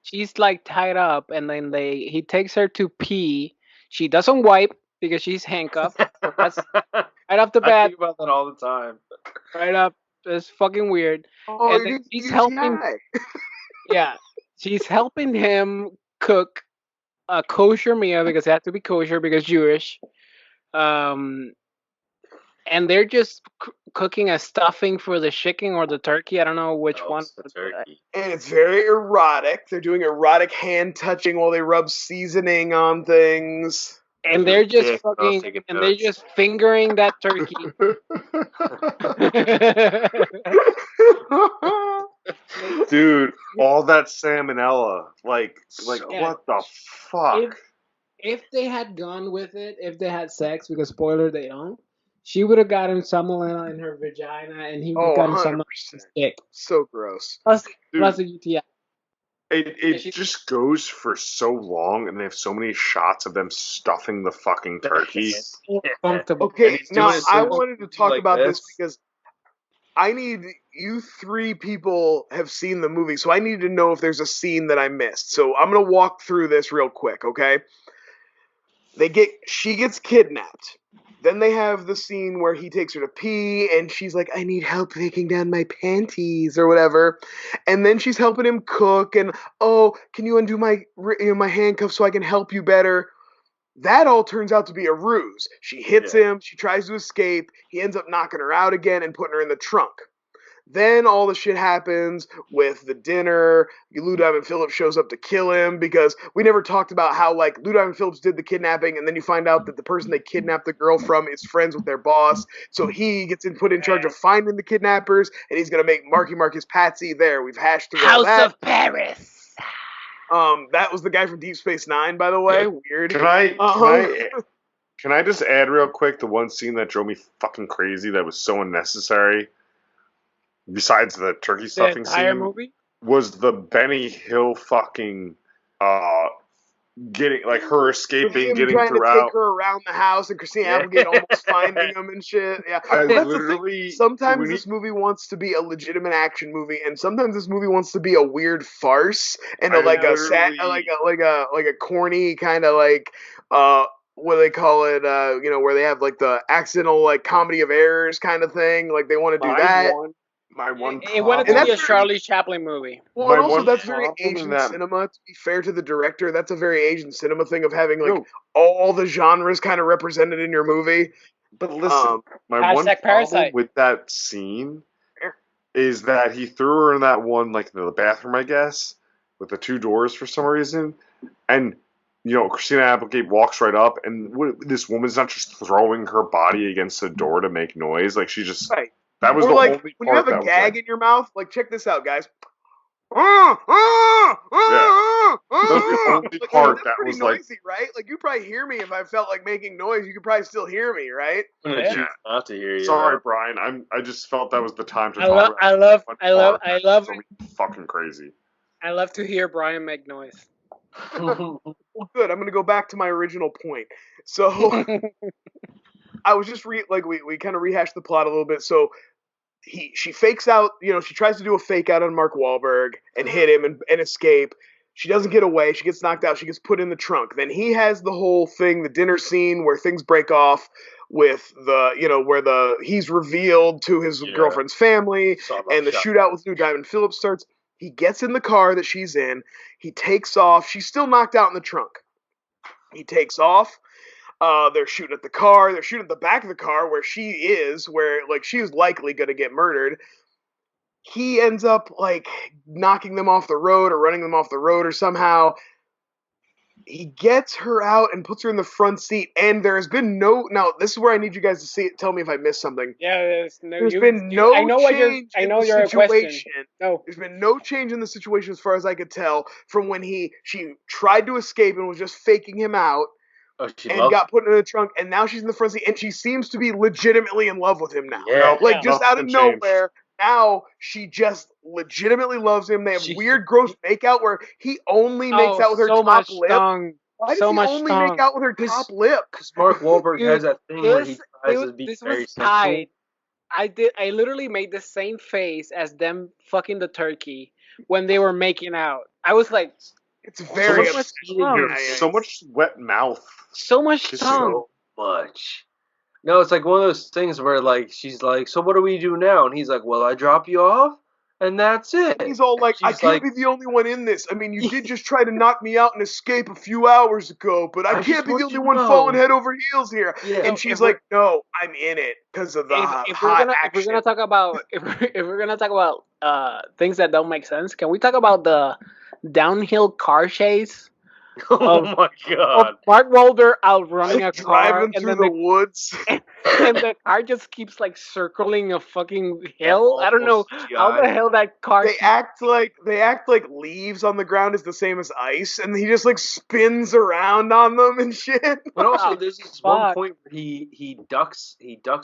she's like tied up, and then he takes her to pee. She doesn't wipe because she's handcuffed. So that's right off the
I
bat.
think about that all the time.
Right up, it's fucking weird.
Oh,
And
it
then
is
she's
UTI.
helping. Yeah, she's helping him cook a kosher meal because it has to be kosher because Jewish. And they're just cooking a stuffing for the chicken or the turkey. I don't know which one.
It's the turkey.
And it's very erotic. They're doing erotic hand touching while they rub seasoning on things.
And they're just
Dick, I was
fucking,
taking
and they're
notes.
just fingering that turkey.
Dude, all that salmonella. Like
Yeah.
what the fuck?
If they had gone with it, if they had sex, because spoiler, they don't, she would have gotten salmonella in her vagina, and he would have gotten
100%.
salmonella in his dick.
So gross.
Plus
Dude.
a UTI.
It
she-
just goes for so long, and they have so many shots of them stuffing the fucking turkey.
Comfortable.
Okay,
And he's
now
doing it
I
so
wanted to talk
like
about this
this.
because I need you three people have seen the movie, so I need to know if there's a scene that I missed. So I'm gonna walk through this real quick, okay? She gets kidnapped. Then they have the scene where he takes her to pee, and she's like, "I need help taking down my panties" or whatever. And then she's helping him cook, and oh, can you undo my handcuffs so I can help you better? That all turns out to be a ruse. She hits him, she tries to escape, he ends up knocking her out again and putting her in the trunk. Then all the shit happens with the dinner. Lou Diamond Phillips shows up to kill him because we never talked about how like Lou Diamond Phillips did the kidnapping, and then you find out that the person they kidnapped the girl from is friends with their boss. So he gets put in charge of finding the kidnappers, and he's gonna make Marky Mark his patsy. There, we've hashed through all that.
House of Paris.
That was the guy from Deep Space Nine, by the way. Weird.
Can I just add real quick the one scene that drove me fucking crazy that was so unnecessary? Besides the turkey
The
stuffing
entire
scene,
movie?
was the Benny Hill fucking getting like her escaping,
Him
getting
trying to
throughout.
take her around the house and Christina Applegate almost finding him and shit. Yeah,
I
well, that's the
literally
thing. Sometimes
when
this movie wants to be a legitimate action movie, and sometimes this movie wants to be a weird farce and
I
like a
literally-
like a corny kind of like what do they call it? Where they have like the accidental like comedy of errors kind of thing. Like they want to do that.
My one
It wanted to
problem-
be a Charlie Chaplin movie.
Well,
My
and also
one
that's very
problem in
Asian
that-
cinema. To be fair to the director, that's a very Asian cinema thing of having like
No.
all the genres kind of represented in your movie.
But listen, my one
Hashtag
problem
Parasite.
with that scene is that he threw her in that one, like the bathroom, I guess, with the two doors for some reason, and Christina Applegate walks right up, and this woman's not just throwing her body against the door to make noise, like she just
Right.
that was
Or
the
like
only
when you
part
have a
that
gag
was
in your mouth, like check this out, guys.
That was the only part
that's
that
pretty
was
noisy, right? Like you probably hear me if I felt like making noise. You could probably still hear me, right?
I'm gonna choose not to hear you.
Sorry,
though.
Brian. I just felt that was the time to
I
talk
love,
about.
I love,
one
I love,
part
I
that
love,
drove me fucking crazy.
I love to hear Brian make noise.
Well, good. I'm gonna go back to my original point. So I was just we kind of rehashed the plot a little bit. So she fakes out, she tries to do a fake out on Mark Wahlberg and hit him and escape. She doesn't get away. She gets knocked out. She gets put in the trunk. Then he has the whole thing, the dinner scene where things break off with where he's revealed to his girlfriend's family, and the shootout with Lou Diamond Phillips starts. He gets in the car that she's in. He takes off. She's still knocked out in the trunk. He takes off. They're shooting at the car. They're shooting at the back of the car where she is, where like she's likely going to get murdered. he ends up like knocking them off the road or running them off the road or somehow. He gets her out and puts her in the front seat, and there has been no. Now, this is where I need you guys to see it. Tell me if I missed something.
Yeah,
There's been no
I know what you're.
change
I
in
know
the
your question.
situation.
No.
There's been no change in the situation as far as I could tell from when she tried to escape and was just faking him out
Oh, she
and
loves.
got put in the trunk, and now she's in the front seat, and she seems to be legitimately in love with him now.
Yeah.
Like
Yeah.
just out of
Nothing changed.
nowhere. Now she just legitimately loves him. They have
She-
weird, gross makeout where he only makes out with her
so
top
much
lip.
tongue.
Why does
So
he
much
only make
tongue.
out with her top lip?
Because Mark Wahlberg
Dude,
has that thing where he tries to be
this
very
was
sensual.
tight. I literally made the same face as them fucking the turkey when they were making out. I was like,
It's
So
very
much,
upsetting.
So much wet mouth.
so much
Kissing.
tongue.
so much. No, it's like one of those things where like she's like, so what do we do now? And he's like, well, I drop you off, and that's it.
He's all like, I
She's
can't
like,
be the only one in this. I mean, you did just try to knock me out and escape a few hours ago, but I
I just
can't be the
want
only
you to
one
know."
falling head over heels here.
Yeah.
And she's like, no, I'm in it because of the
If we're
hot
gonna
action.
talk about if we're gonna talk about things that don't make sense, can we talk about the downhill car chase
Oh
of
my god.
of Mark Wahlberg outrunning a car,
Driving
and
through
then
the woods.
and the car just keeps like circling a fucking hill. I don't know
awful
how the
CGI.
hell that car.
They act like leaves on the ground is the same as ice, and he just like spins around on them and shit.
But also,
Oh,
there's this one
fuck.
point where he ducks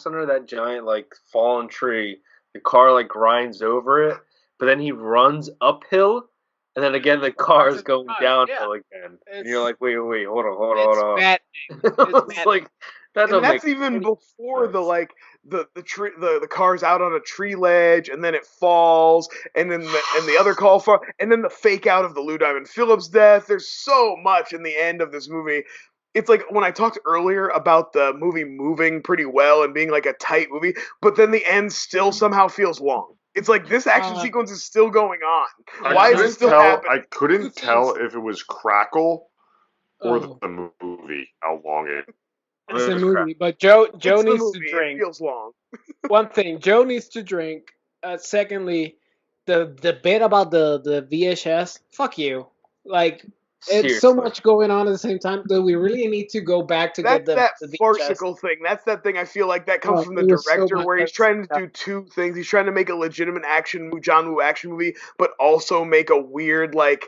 under that giant like fallen tree. The car like grinds over it, but then he runs uphill, and then again the car is going downhill again. And you're like, wait, hold on.
Bad.
It's like that
And
don't
that's
make
even
any
before
sense.
the like the tree the car's out on a tree ledge and then it falls and then the other call for and then the fake out of the Lou Diamond Phillips death. There's so much in the end of this movie. It's like when I talked earlier about the movie moving pretty well and being like a tight movie, but then the end still somehow feels long. It's like this action sequence is still going on. Why is it still happening?
I couldn't tell if it was Crackle or
Oh.
the movie how long it.
It's a
It's
movie, but Joe
It's
needs
the
to
movie. It
drink.
feels long.
One thing, Joe needs to drink. Secondly, the bit about the VHS. Fuck you. Like it's so
Seriously.
much going on at the same time that we really need to go back to get
That's
the
that
VHS.
farcical thing. That's that thing I feel like that comes
Oh,
from the
it was so
director
much
where he's
better.
trying to do two things. He's trying to make a legitimate John Woo action movie, but also make a weird like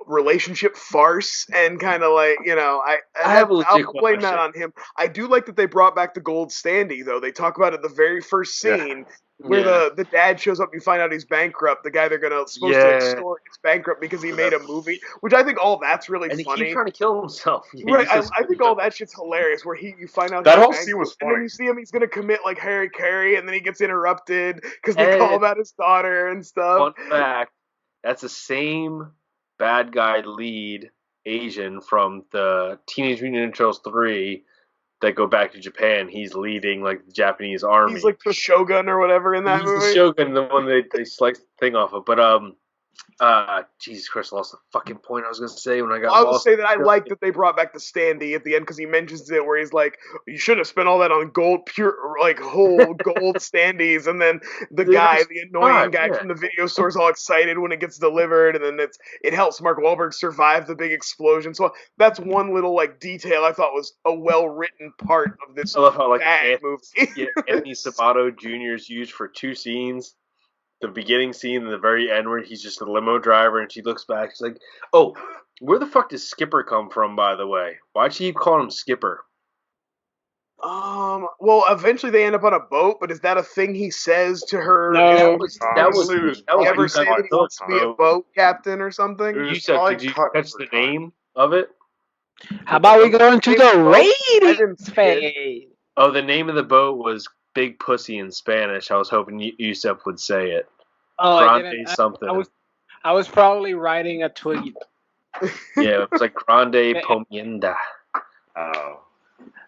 relationship farce and kind of like
have a
I'll
legit
blame that
question.
on him. I do like that they brought back the gold standee though. They talk about it the very first scene where
Yeah.
the dad shows up. You find out he's bankrupt. The guy they're supposed to extort is bankrupt because he made a movie, which I think all that's really
And he
funny.
keeps trying to kill himself. Yeah,
Right,
he's so
I think all that shit's hilarious. Where you find out
That
he's
whole
bankrupt,
scene was
and then
funny.
you see him, he's gonna commit like Harry Carey, and then he gets interrupted because they
And-
call about his daughter and stuff.
Fun fact: that's the same bad guy lead Asian from the Teenage Mutant Ninja Turtles 3 that go back to Japan. He's leading like the Japanese army.
He's like the Shogun or whatever in that
He's
movie.
the Shogun, the one they sliced the thing off of. But Jesus Christ, I lost the fucking point I was gonna say when I got
I would
lost.
say that I like that they brought back the standee at the end because he mentions it where he's like, "You should have spent all that on gold, pure like whole gold standees." And then the annoying guy from the video store is all excited when it gets delivered, and then it helps Mark Wahlberg survive the big explosion. So that's one little like detail I thought was a well written part of this
I love how like
bad movie.
Anthony Sabato Jr. is used for two scenes. The beginning scene and the very end where he's just a limo driver and she looks back. She's like, oh, where the fuck does Skipper come from, by the way? Why'd she keep calling him Skipper?
Well, eventually they end up on a boat, but is that a thing he says to her?
No.
That was
He ever say that he wants to be a boat captain or something?
You said, did you catch the name of it?
How about we go into the
I didn't
ratings
see it.
phase?
Oh, the name of the boat was Big Pussy in Spanish. I was hoping Yusef would say it.
Oh, I
Grande
didn't.
something.
I was probably writing a tweet.
Yeah, it was like Grande Pomienda.
Oh.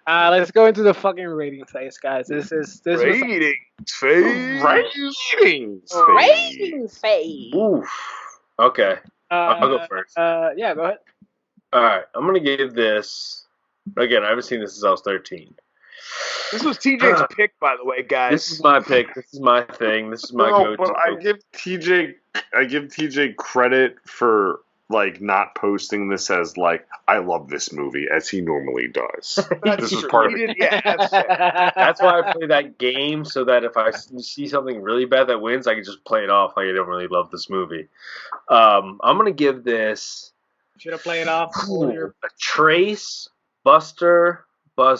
Let's go into the fucking ratings phase, guys. This was
Ratings phase.
ratings phase.
Oof. Okay. I'll go first.
Yeah, go ahead.
Alright, I'm going to give this... Again, I haven't seen this since I was 13.
This was TJ's pick, by the way, guys.
This is my pick. This is my thing. This is my go-to.
But I give TJ credit for like not posting this as like I love this movie as he normally does. This is part of it.
That's why I play that game, so that if I see something really bad that wins, I can just play it off like I don't really love this movie. I'm gonna give this.
Should have played it off.
A Trace, Buster. I'm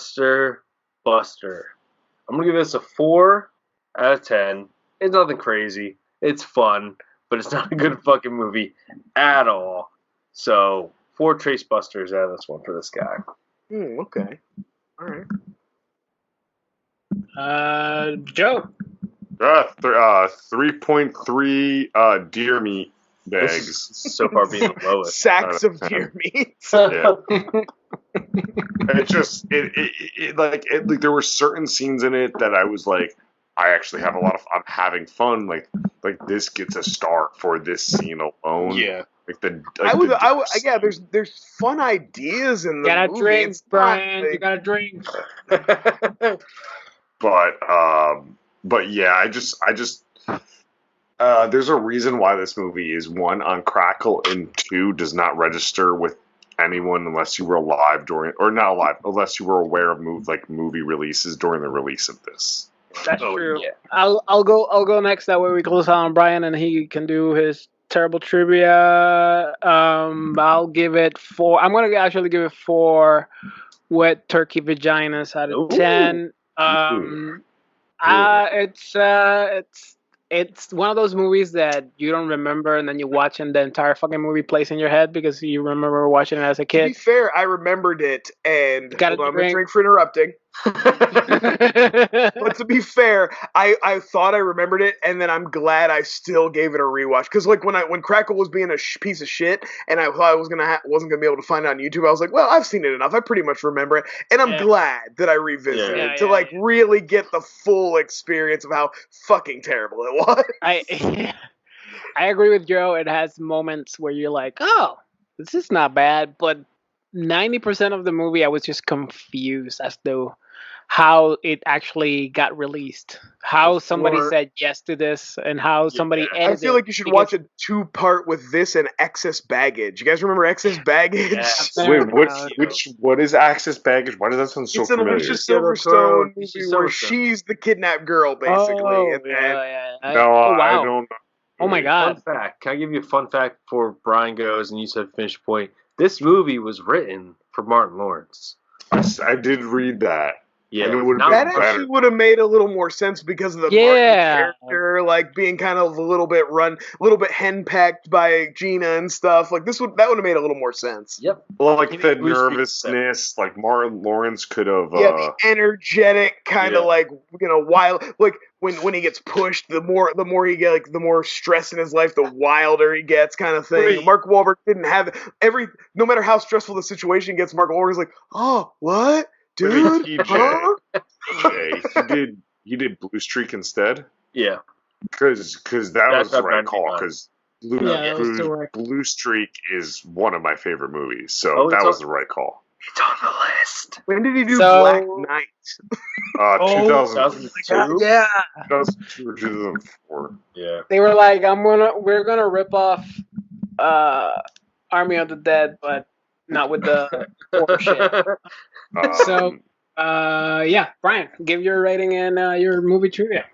gonna give this a 4 out of 10. It's nothing crazy. It's fun, but it's not a good fucking movie at all. So 4 Trace Busters out of this one for this guy.
Okay. All
right. Joe.
3.3 deer meat bags.
So far being the lowest.
Sacks of deer meat.
Yeah. Like there were certain scenes in it that I was like, I actually have a lot of I'm having fun. Like this gets a star for this scene alone.
Yeah.
There's fun ideas in the
gotta
movie.
Drink, Brian. You gotta drink.
But yeah, I just there's a reason why this movie is 1 on Crackle and 2 does not register with anyone unless you were alive unless you were aware of movie releases during the release of this.
That's true. Yeah. I'll go next. That way we close out on Brian and he can do his terrible trivia. I'll give it 4. I'm gonna actually give it 4 wet turkey vaginas out of 10. It's one of those movies that you don't remember, and then you watch, and the entire fucking movie plays in your head because you remember watching it as a kid.
To be fair, I remembered it, and hold on, I'm gonna drink for interrupting. But to be fair, I thought I remembered it, and then I'm glad I still gave it a rewatch. Because like when Crackle was being a piece of shit, and I thought I wasn't gonna be able to find it on YouTube, I was like, well, I've seen it enough. I pretty much remember it, and I'm glad that I revisited it to really get the full experience of how fucking terrible it was.
I agree with Joe. It has moments where you're like, oh, this is not bad, but 90% of the movie I was just confused as to how it actually got released, how somebody said yes to this, and how somebody edited.
I feel like you should watch a 2-part with this and Excess Baggage. You guys remember Excess Baggage?
Wait, what is Excess Baggage? Why does that sound so familiar?
It's an Alicia Silverstone movie where she's the kidnapped girl, basically.
I don't know.
Oh my god!
Fun fact. Can I give you a fun fact before Brian goes and you said finish point? This movie was written for Martin Lawrence.
I did read that.
Yeah,
that actually would have made a little more sense because of the Martin character, like being kind of a little bit henpecked by Gina and stuff. Like that would have made a little more sense.
Yep.
Well, like the nervousness, like Martin Lawrence could have.
The energetic kind of like wild. Like when he gets pushed, the more he get, like the more stress in his life, the wilder he gets, kind of thing. Right. Mark Wahlberg didn't have no matter how stressful the situation gets, Mark Wahlberg's like, oh, what? Dude,
he did Blue Streak instead.
Yeah,
because that was the right call. Because Blue Streak is one of my favorite movies, so that was the right call.
It's on the list.
When did he do Black Knight?
2002.
Yeah,
2002 or 2004. Yeah,
they were like, we're gonna rip off Army of the Dead, but not with the horror shit. Brian, give your rating and your movie trivia.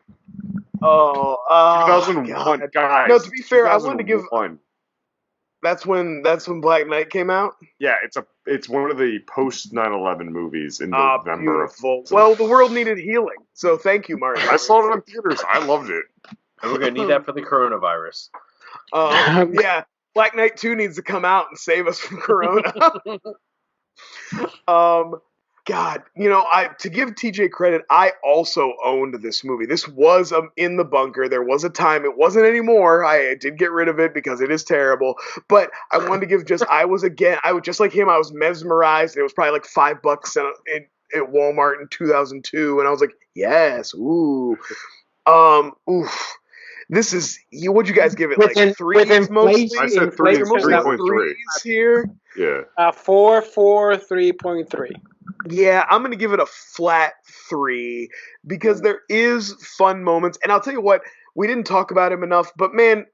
2001, guys.
No, to be fair, I wanted to give. That's when Black Knight came out.
Yeah, it's one of the post 9/11 movies in November.
Beautiful. Well, the world needed healing, so thank you, Martin.
I saw it in theaters. I loved it.
And we're gonna need that for the coronavirus.
Yeah. Black Knight 2 needs to come out and save us from Corona. God, to give TJ credit, I also owned this movie. This was in the bunker. There was a time. It wasn't anymore. I did get rid of it because it is terrible. But I wanted to give I was just like him. I was mesmerized. It was probably like $5 at Walmart in 2002. And I was like, yes, ooh. This is what'd you guys give it?
With
Like threes mostly?
I said
These are mostly
inflation,
3.3.
threes here.
Yeah.
3.3.
Yeah, I'm gonna give it a flat 3 because there is fun moments, and I'll tell you what, we didn't talk about him enough, but man,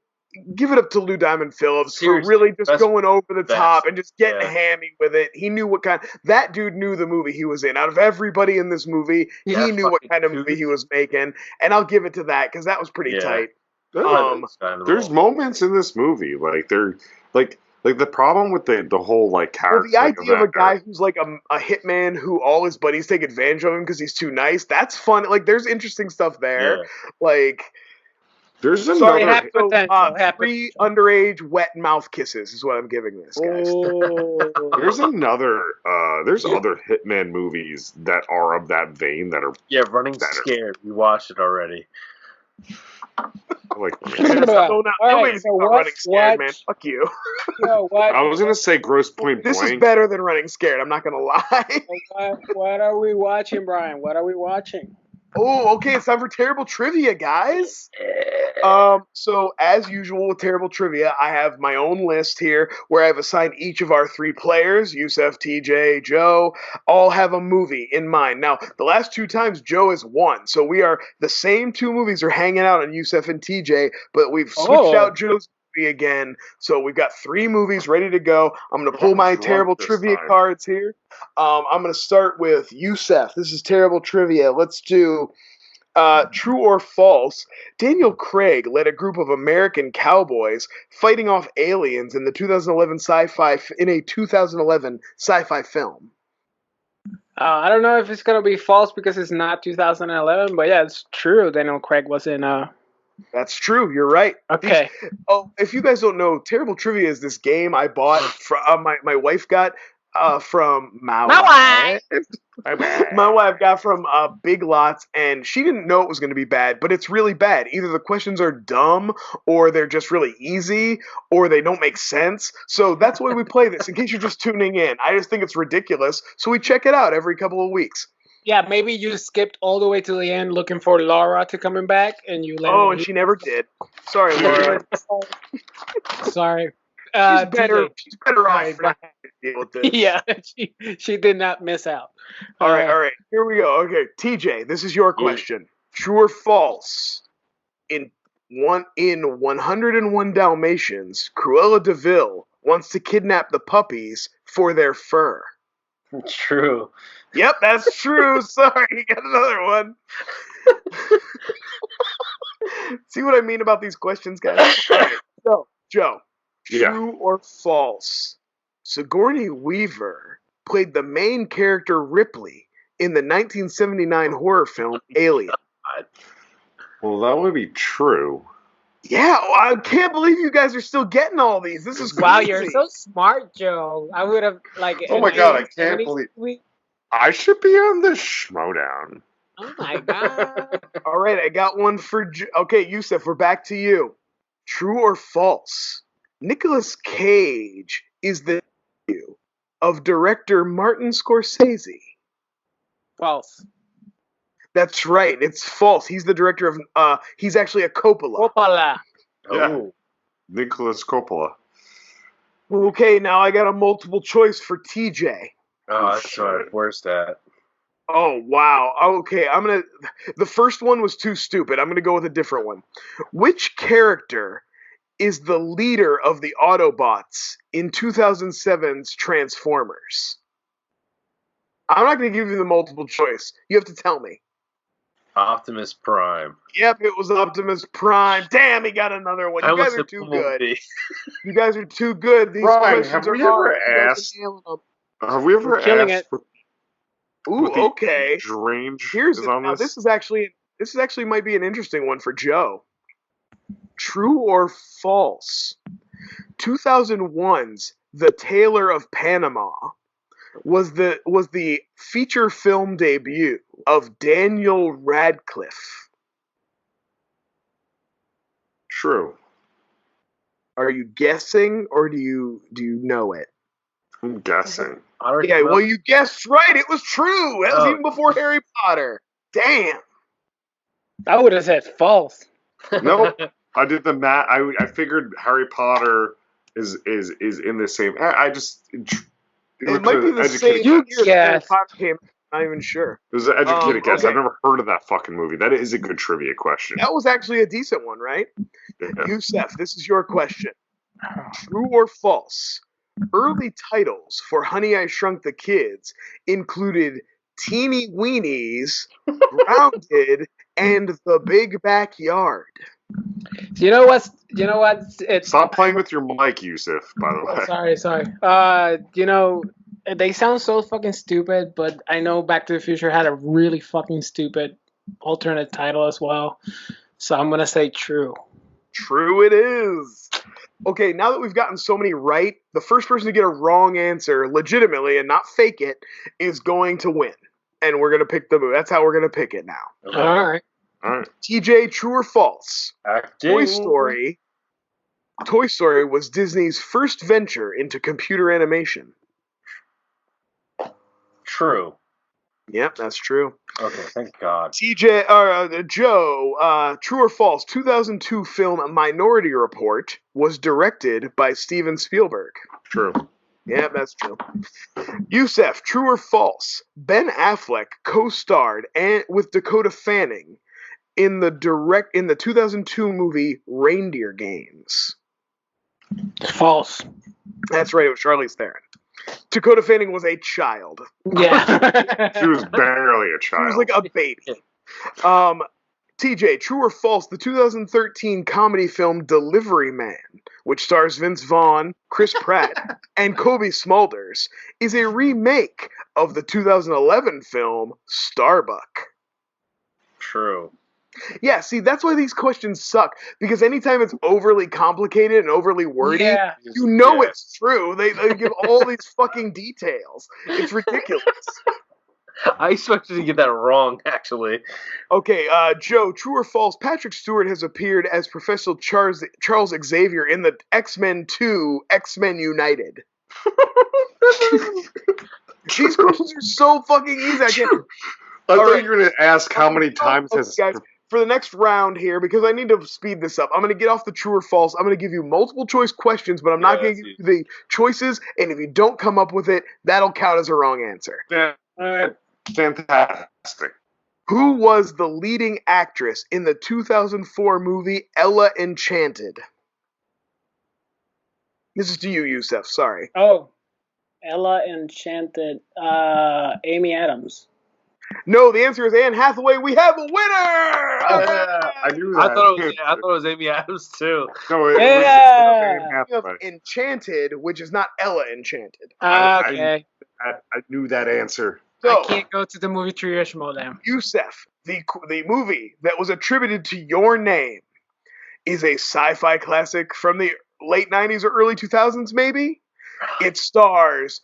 give it up to Lou Diamond Phillips
Seriously,
for really just
best-
going over the
best.
top and just getting
Yeah.
hammy with it. He knew that dude knew the movie he was in. Out of everybody in this movie, he
That
knew what
fucking
kind of
tooth.
movie he was making, and I'll give it to that because that was pretty
Yeah.
tight.
There's moments in this movie like they're like the problem with the whole like
Well,
character.
the
like,
idea of a
actor-
guy who's like a hitman who all his buddies take advantage of him because he's too nice, that's fun. Like, there's interesting stuff there.
Yeah.
Like,
There's
Sorry,
another.
half potential. Half
3
potential.
underage wet mouth kisses is what I'm giving this, guys.
Oh.
There's another. There's other Hitman movies that are of that vein that are
Yeah, Running
better.
Scared. We watched it already.
like.
Nobody's running scared, man. Fuck you.
I was gonna say Gross Point
This is
Blank.
better than running scared. I'm not gonna lie.
What are we watching, Brian? What are we watching?
Oh, okay. It's time for terrible trivia, guys. So as usual with terrible trivia, I have my own list here where I've assigned each of our 3 players, Yusef, TJ, Joe, all have a movie in mind. Now, the last 2 times Joe has won, so we are the same 2 movies are hanging out on Yusef and TJ, but we've switched out Joe's movie again. So we've got 3 movies ready to go. I'm gonna pull my terrible trivia cards here. I'm gonna start with Yusef. This is terrible trivia. Let's do true or false, Daniel Craig led a group of American cowboys fighting off aliens in a 2011 sci-fi film.
I don't know if it's gonna be false because it's not 2011, but yeah, it's true. Daniel Craig was in.
That's true. You're right.
Okay.
If you guys don't know, Terrible Trivia is this game I bought from my wife got from my wife. My wife got from Big Lots, and she didn't know it was going to be bad, but it's really bad. Either the questions are dumb, or they're just really easy, or they don't make sense. So that's why we play this, in case you're just tuning in. I just think it's ridiculous, so we check it out every couple of weeks.
Yeah, maybe you skipped all the way to the end looking for Laura to coming back, and you landed.
Oh, and she never did. Sorry, Laura.
Sorry.
She's better. She's better off for not having to deal with this.
Yeah, she did not miss out.
All right. Here we go. Okay, TJ, this is your question. True or false? In 101 Dalmatians, Cruella de Vil wants to kidnap the puppies for their fur.
True.
Yep, that's true. Sorry, you got another one. See what I mean about these questions, guys? All right, so, Joe, true or false? Sigourney Weaver played the main character Ripley in the 1979 horror film Alien.
Well, that would be true.
Yeah, I can't believe you guys are still getting all these. This is crazy.
Wow, you're so smart, Joe. I would have
Oh my god, I can't believe. I should be on the Schmodown.
Oh my god.
All right, I got one for. Okay, Yusef, we're back to you. True or false? Nicolas Cage is the nephew of director Martin Scorsese.
False.
That's right. It's false. He's the director of. He's actually a Coppola.
Coppola.
Yeah. Nicholas Coppola.
Okay, now I got a multiple choice for TJ.
Oh, that's right. Where's that?
Oh, wow. Okay, the first one was too stupid. I'm gonna go with a different one. Which character is the leader of the Autobots in 2007's Transformers? I'm not gonna give you the multiple choice. You have to tell me.
Optimus Prime.
Yep, it was Optimus Prime. Damn, he got another one. You guys are too good. You guys are too good. These
Brian,
questions
have
are
we ever
hard.
asked? Have we ever asked?
Ooh, okay.
Range
Here's
is on
now,
this.
this is actually might be an interesting one for Joe. True or false? 2001's The Tailor of Panama was the feature film debut of Daniel Radcliffe.
True.
Are you guessing or do you know it?
I'm guessing.
Yeah, well, you guessed right. It was true. That was even before Harry Potter. Damn.
I would have said false.
Nope. I did the math. I figured Harry Potter is in the same. I just
It might be the same
You
year that Harry
guess.
Potter came. I'm not even sure.
It was an educated guess.
Okay.
I've never heard of that fucking movie. That is a good trivia question.
That was actually a decent one, right?
Yeah.
Yusef, this is your question. True or false? Early titles for Honey, I Shrunk the Kids included Teeny Weenies, Grounded, and The Big Backyard.
You know what? It's
Stop playing with your mic, Yusuf. By the way.
sorry. They sound so fucking stupid, but I know Back to the Future had a really fucking stupid alternate title as well. So I'm gonna say true.
True it is. Okay, now that we've gotten so many right, the first person to get a wrong answer legitimately and not fake it is going to win. And we're going to pick the movie. That's how we're going to pick it now.
Okay.
All right.
All right.
TJ, true or false?
Acting.
Toy Story was Disney's first venture into computer animation.
True.
Yep, that's true.
Okay, thank God.
Joe, true or false? 2002 film Minority Report was directed by Steven Spielberg.
True.
Yeah, that's true. Yusef, true or false? Ben Affleck co-starred with Dakota Fanning in the 2002 movie Reindeer Games.
False.
That's right, it was Charlize Theron. Dakota Fanning was a child.
Yeah.
She was barely a
She
child.
was like a baby. TJ, true or false? The 2013 comedy film Delivery Man, which stars Vince Vaughn, Chris Pratt, and Kobe Smulders, is a remake of the 2011 film Starbuck.
True.
Yeah, see, that's why these questions suck, because anytime it's overly complicated and overly wordy,
Yeah.
you know
Yeah.
it's true. They give all these fucking details. It's ridiculous.
I expected to get that wrong, actually.
Okay, Joe, true or false? Patrick Stewart has appeared as Professor Charles Xavier in the X-Men 2, X-Men United. These questions are so fucking easy. I can't.
I
All
thought
right.
you were going to ask how many times
Okay,
has.
guys, for the next round here, because I need to speed this up, I'm going to get off the true or false. I'm going to give you multiple choice questions, but I'm not going to give you the choices, and if you don't come up with it, that'll count as a wrong answer.
Fantastic.
Who was the leading actress in the 2004 movie Ella Enchanted? This is to you, Yusef. Sorry.
Oh, Ella Enchanted. Amy Adams.
No, the answer is Anne Hathaway. We have a winner!
I knew that.
I thought it was Amy Adams too.
No, it
Yeah.
was
Of Enchanted, which is not Ella Enchanted.
Okay.
I knew that answer.
So,
I can't go to the movie Triage Modem.
Yusef, the movie that was attributed to your name is a sci-fi classic from the late 90s or early 2000s, maybe? It stars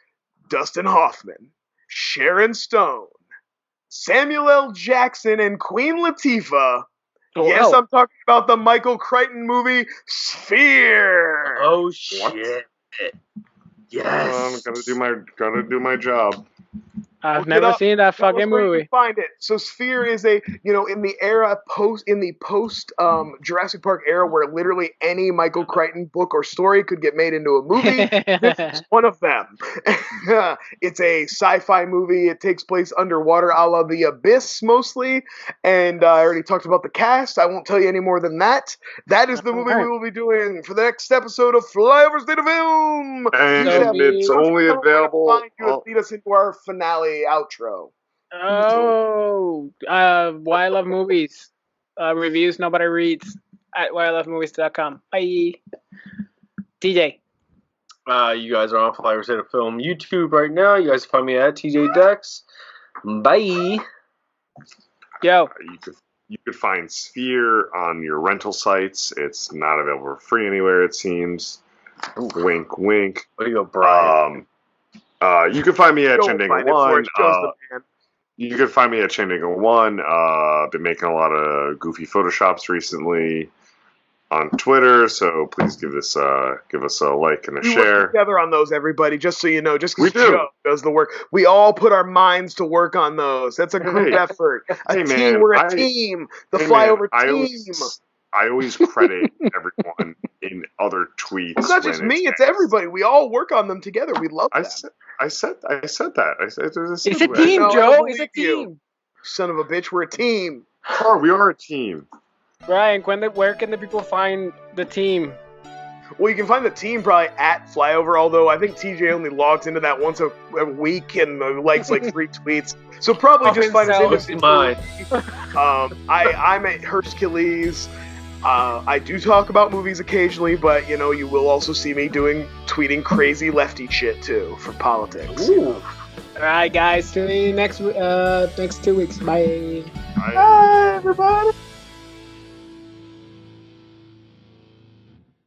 Dustin Hoffman, Sharon Stone, Samuel L. Jackson, and Queen Latifah.
Oh,
Yes,
wow.
I'm talking about the Michael Crichton movie Sphere.
Oh shit! Yes.
Gotta do my job.
I've
Look it
never
up.
seen that
Tell us
fucking
where you
movie.
can find it. So Sphere is in the post Jurassic Park era where literally any Michael Crichton book or story could get made into a movie. This is one of them. It's a sci-fi movie. It takes place underwater, a la The Abyss mostly. And I already talked about the cast. I won't tell you any more than that. That is the movie we will be doing for the next episode of Flyover State of Film.
And
So
it's only available.
Find you and lead us into our finale outro.
Oh, Why I Love Movies. Reviews nobody reads at whyIlovemovies.com. Bye. TJ.
You guys are on Flyover State of Film YouTube right now. You guys can find me at TJ Dex. Bye.
Yo.
You could find Sphere on your rental sites. It's not available for free anywhere, it seems. Wink, wink.
Way to go, Brian.
You can find me at
Don't
Chandinga
find it for
1.
us, Joe's the man.
You can find me at Chandinga 1. Been making a lot of goofy Photoshops recently on Twitter, so please give us a like and a
We
share.
work together on those, everybody, just so you know. Just
We
because
do.
Joe does the work. We all put our minds to work on those. That's a group
Hey.
effort.
Hey,
Team.
man,
We're a team. The
Hey,
Flyover
man,
team.
I always credit everyone in other tweets.
It's not just me; it's everybody. We all work on them together. We love
I
that.
said that. I said
It's a team,
No, I
Joe.
don't
It's a
believe you.
team.
Son of a bitch, we're a team.
We are a team.
Brian, where can the people find the team?
Well, you can find the team probably at Flyover, although I think TJ only logs into that once a week and likes like 3 tweets. So probably just find us
mine.
I'm at Hercules. I do talk about movies occasionally, but you know, you will also see me tweeting crazy lefty shit too for politics.
Ooh.
All right, guys. See you next 2 weeks. Bye.
Bye, everybody.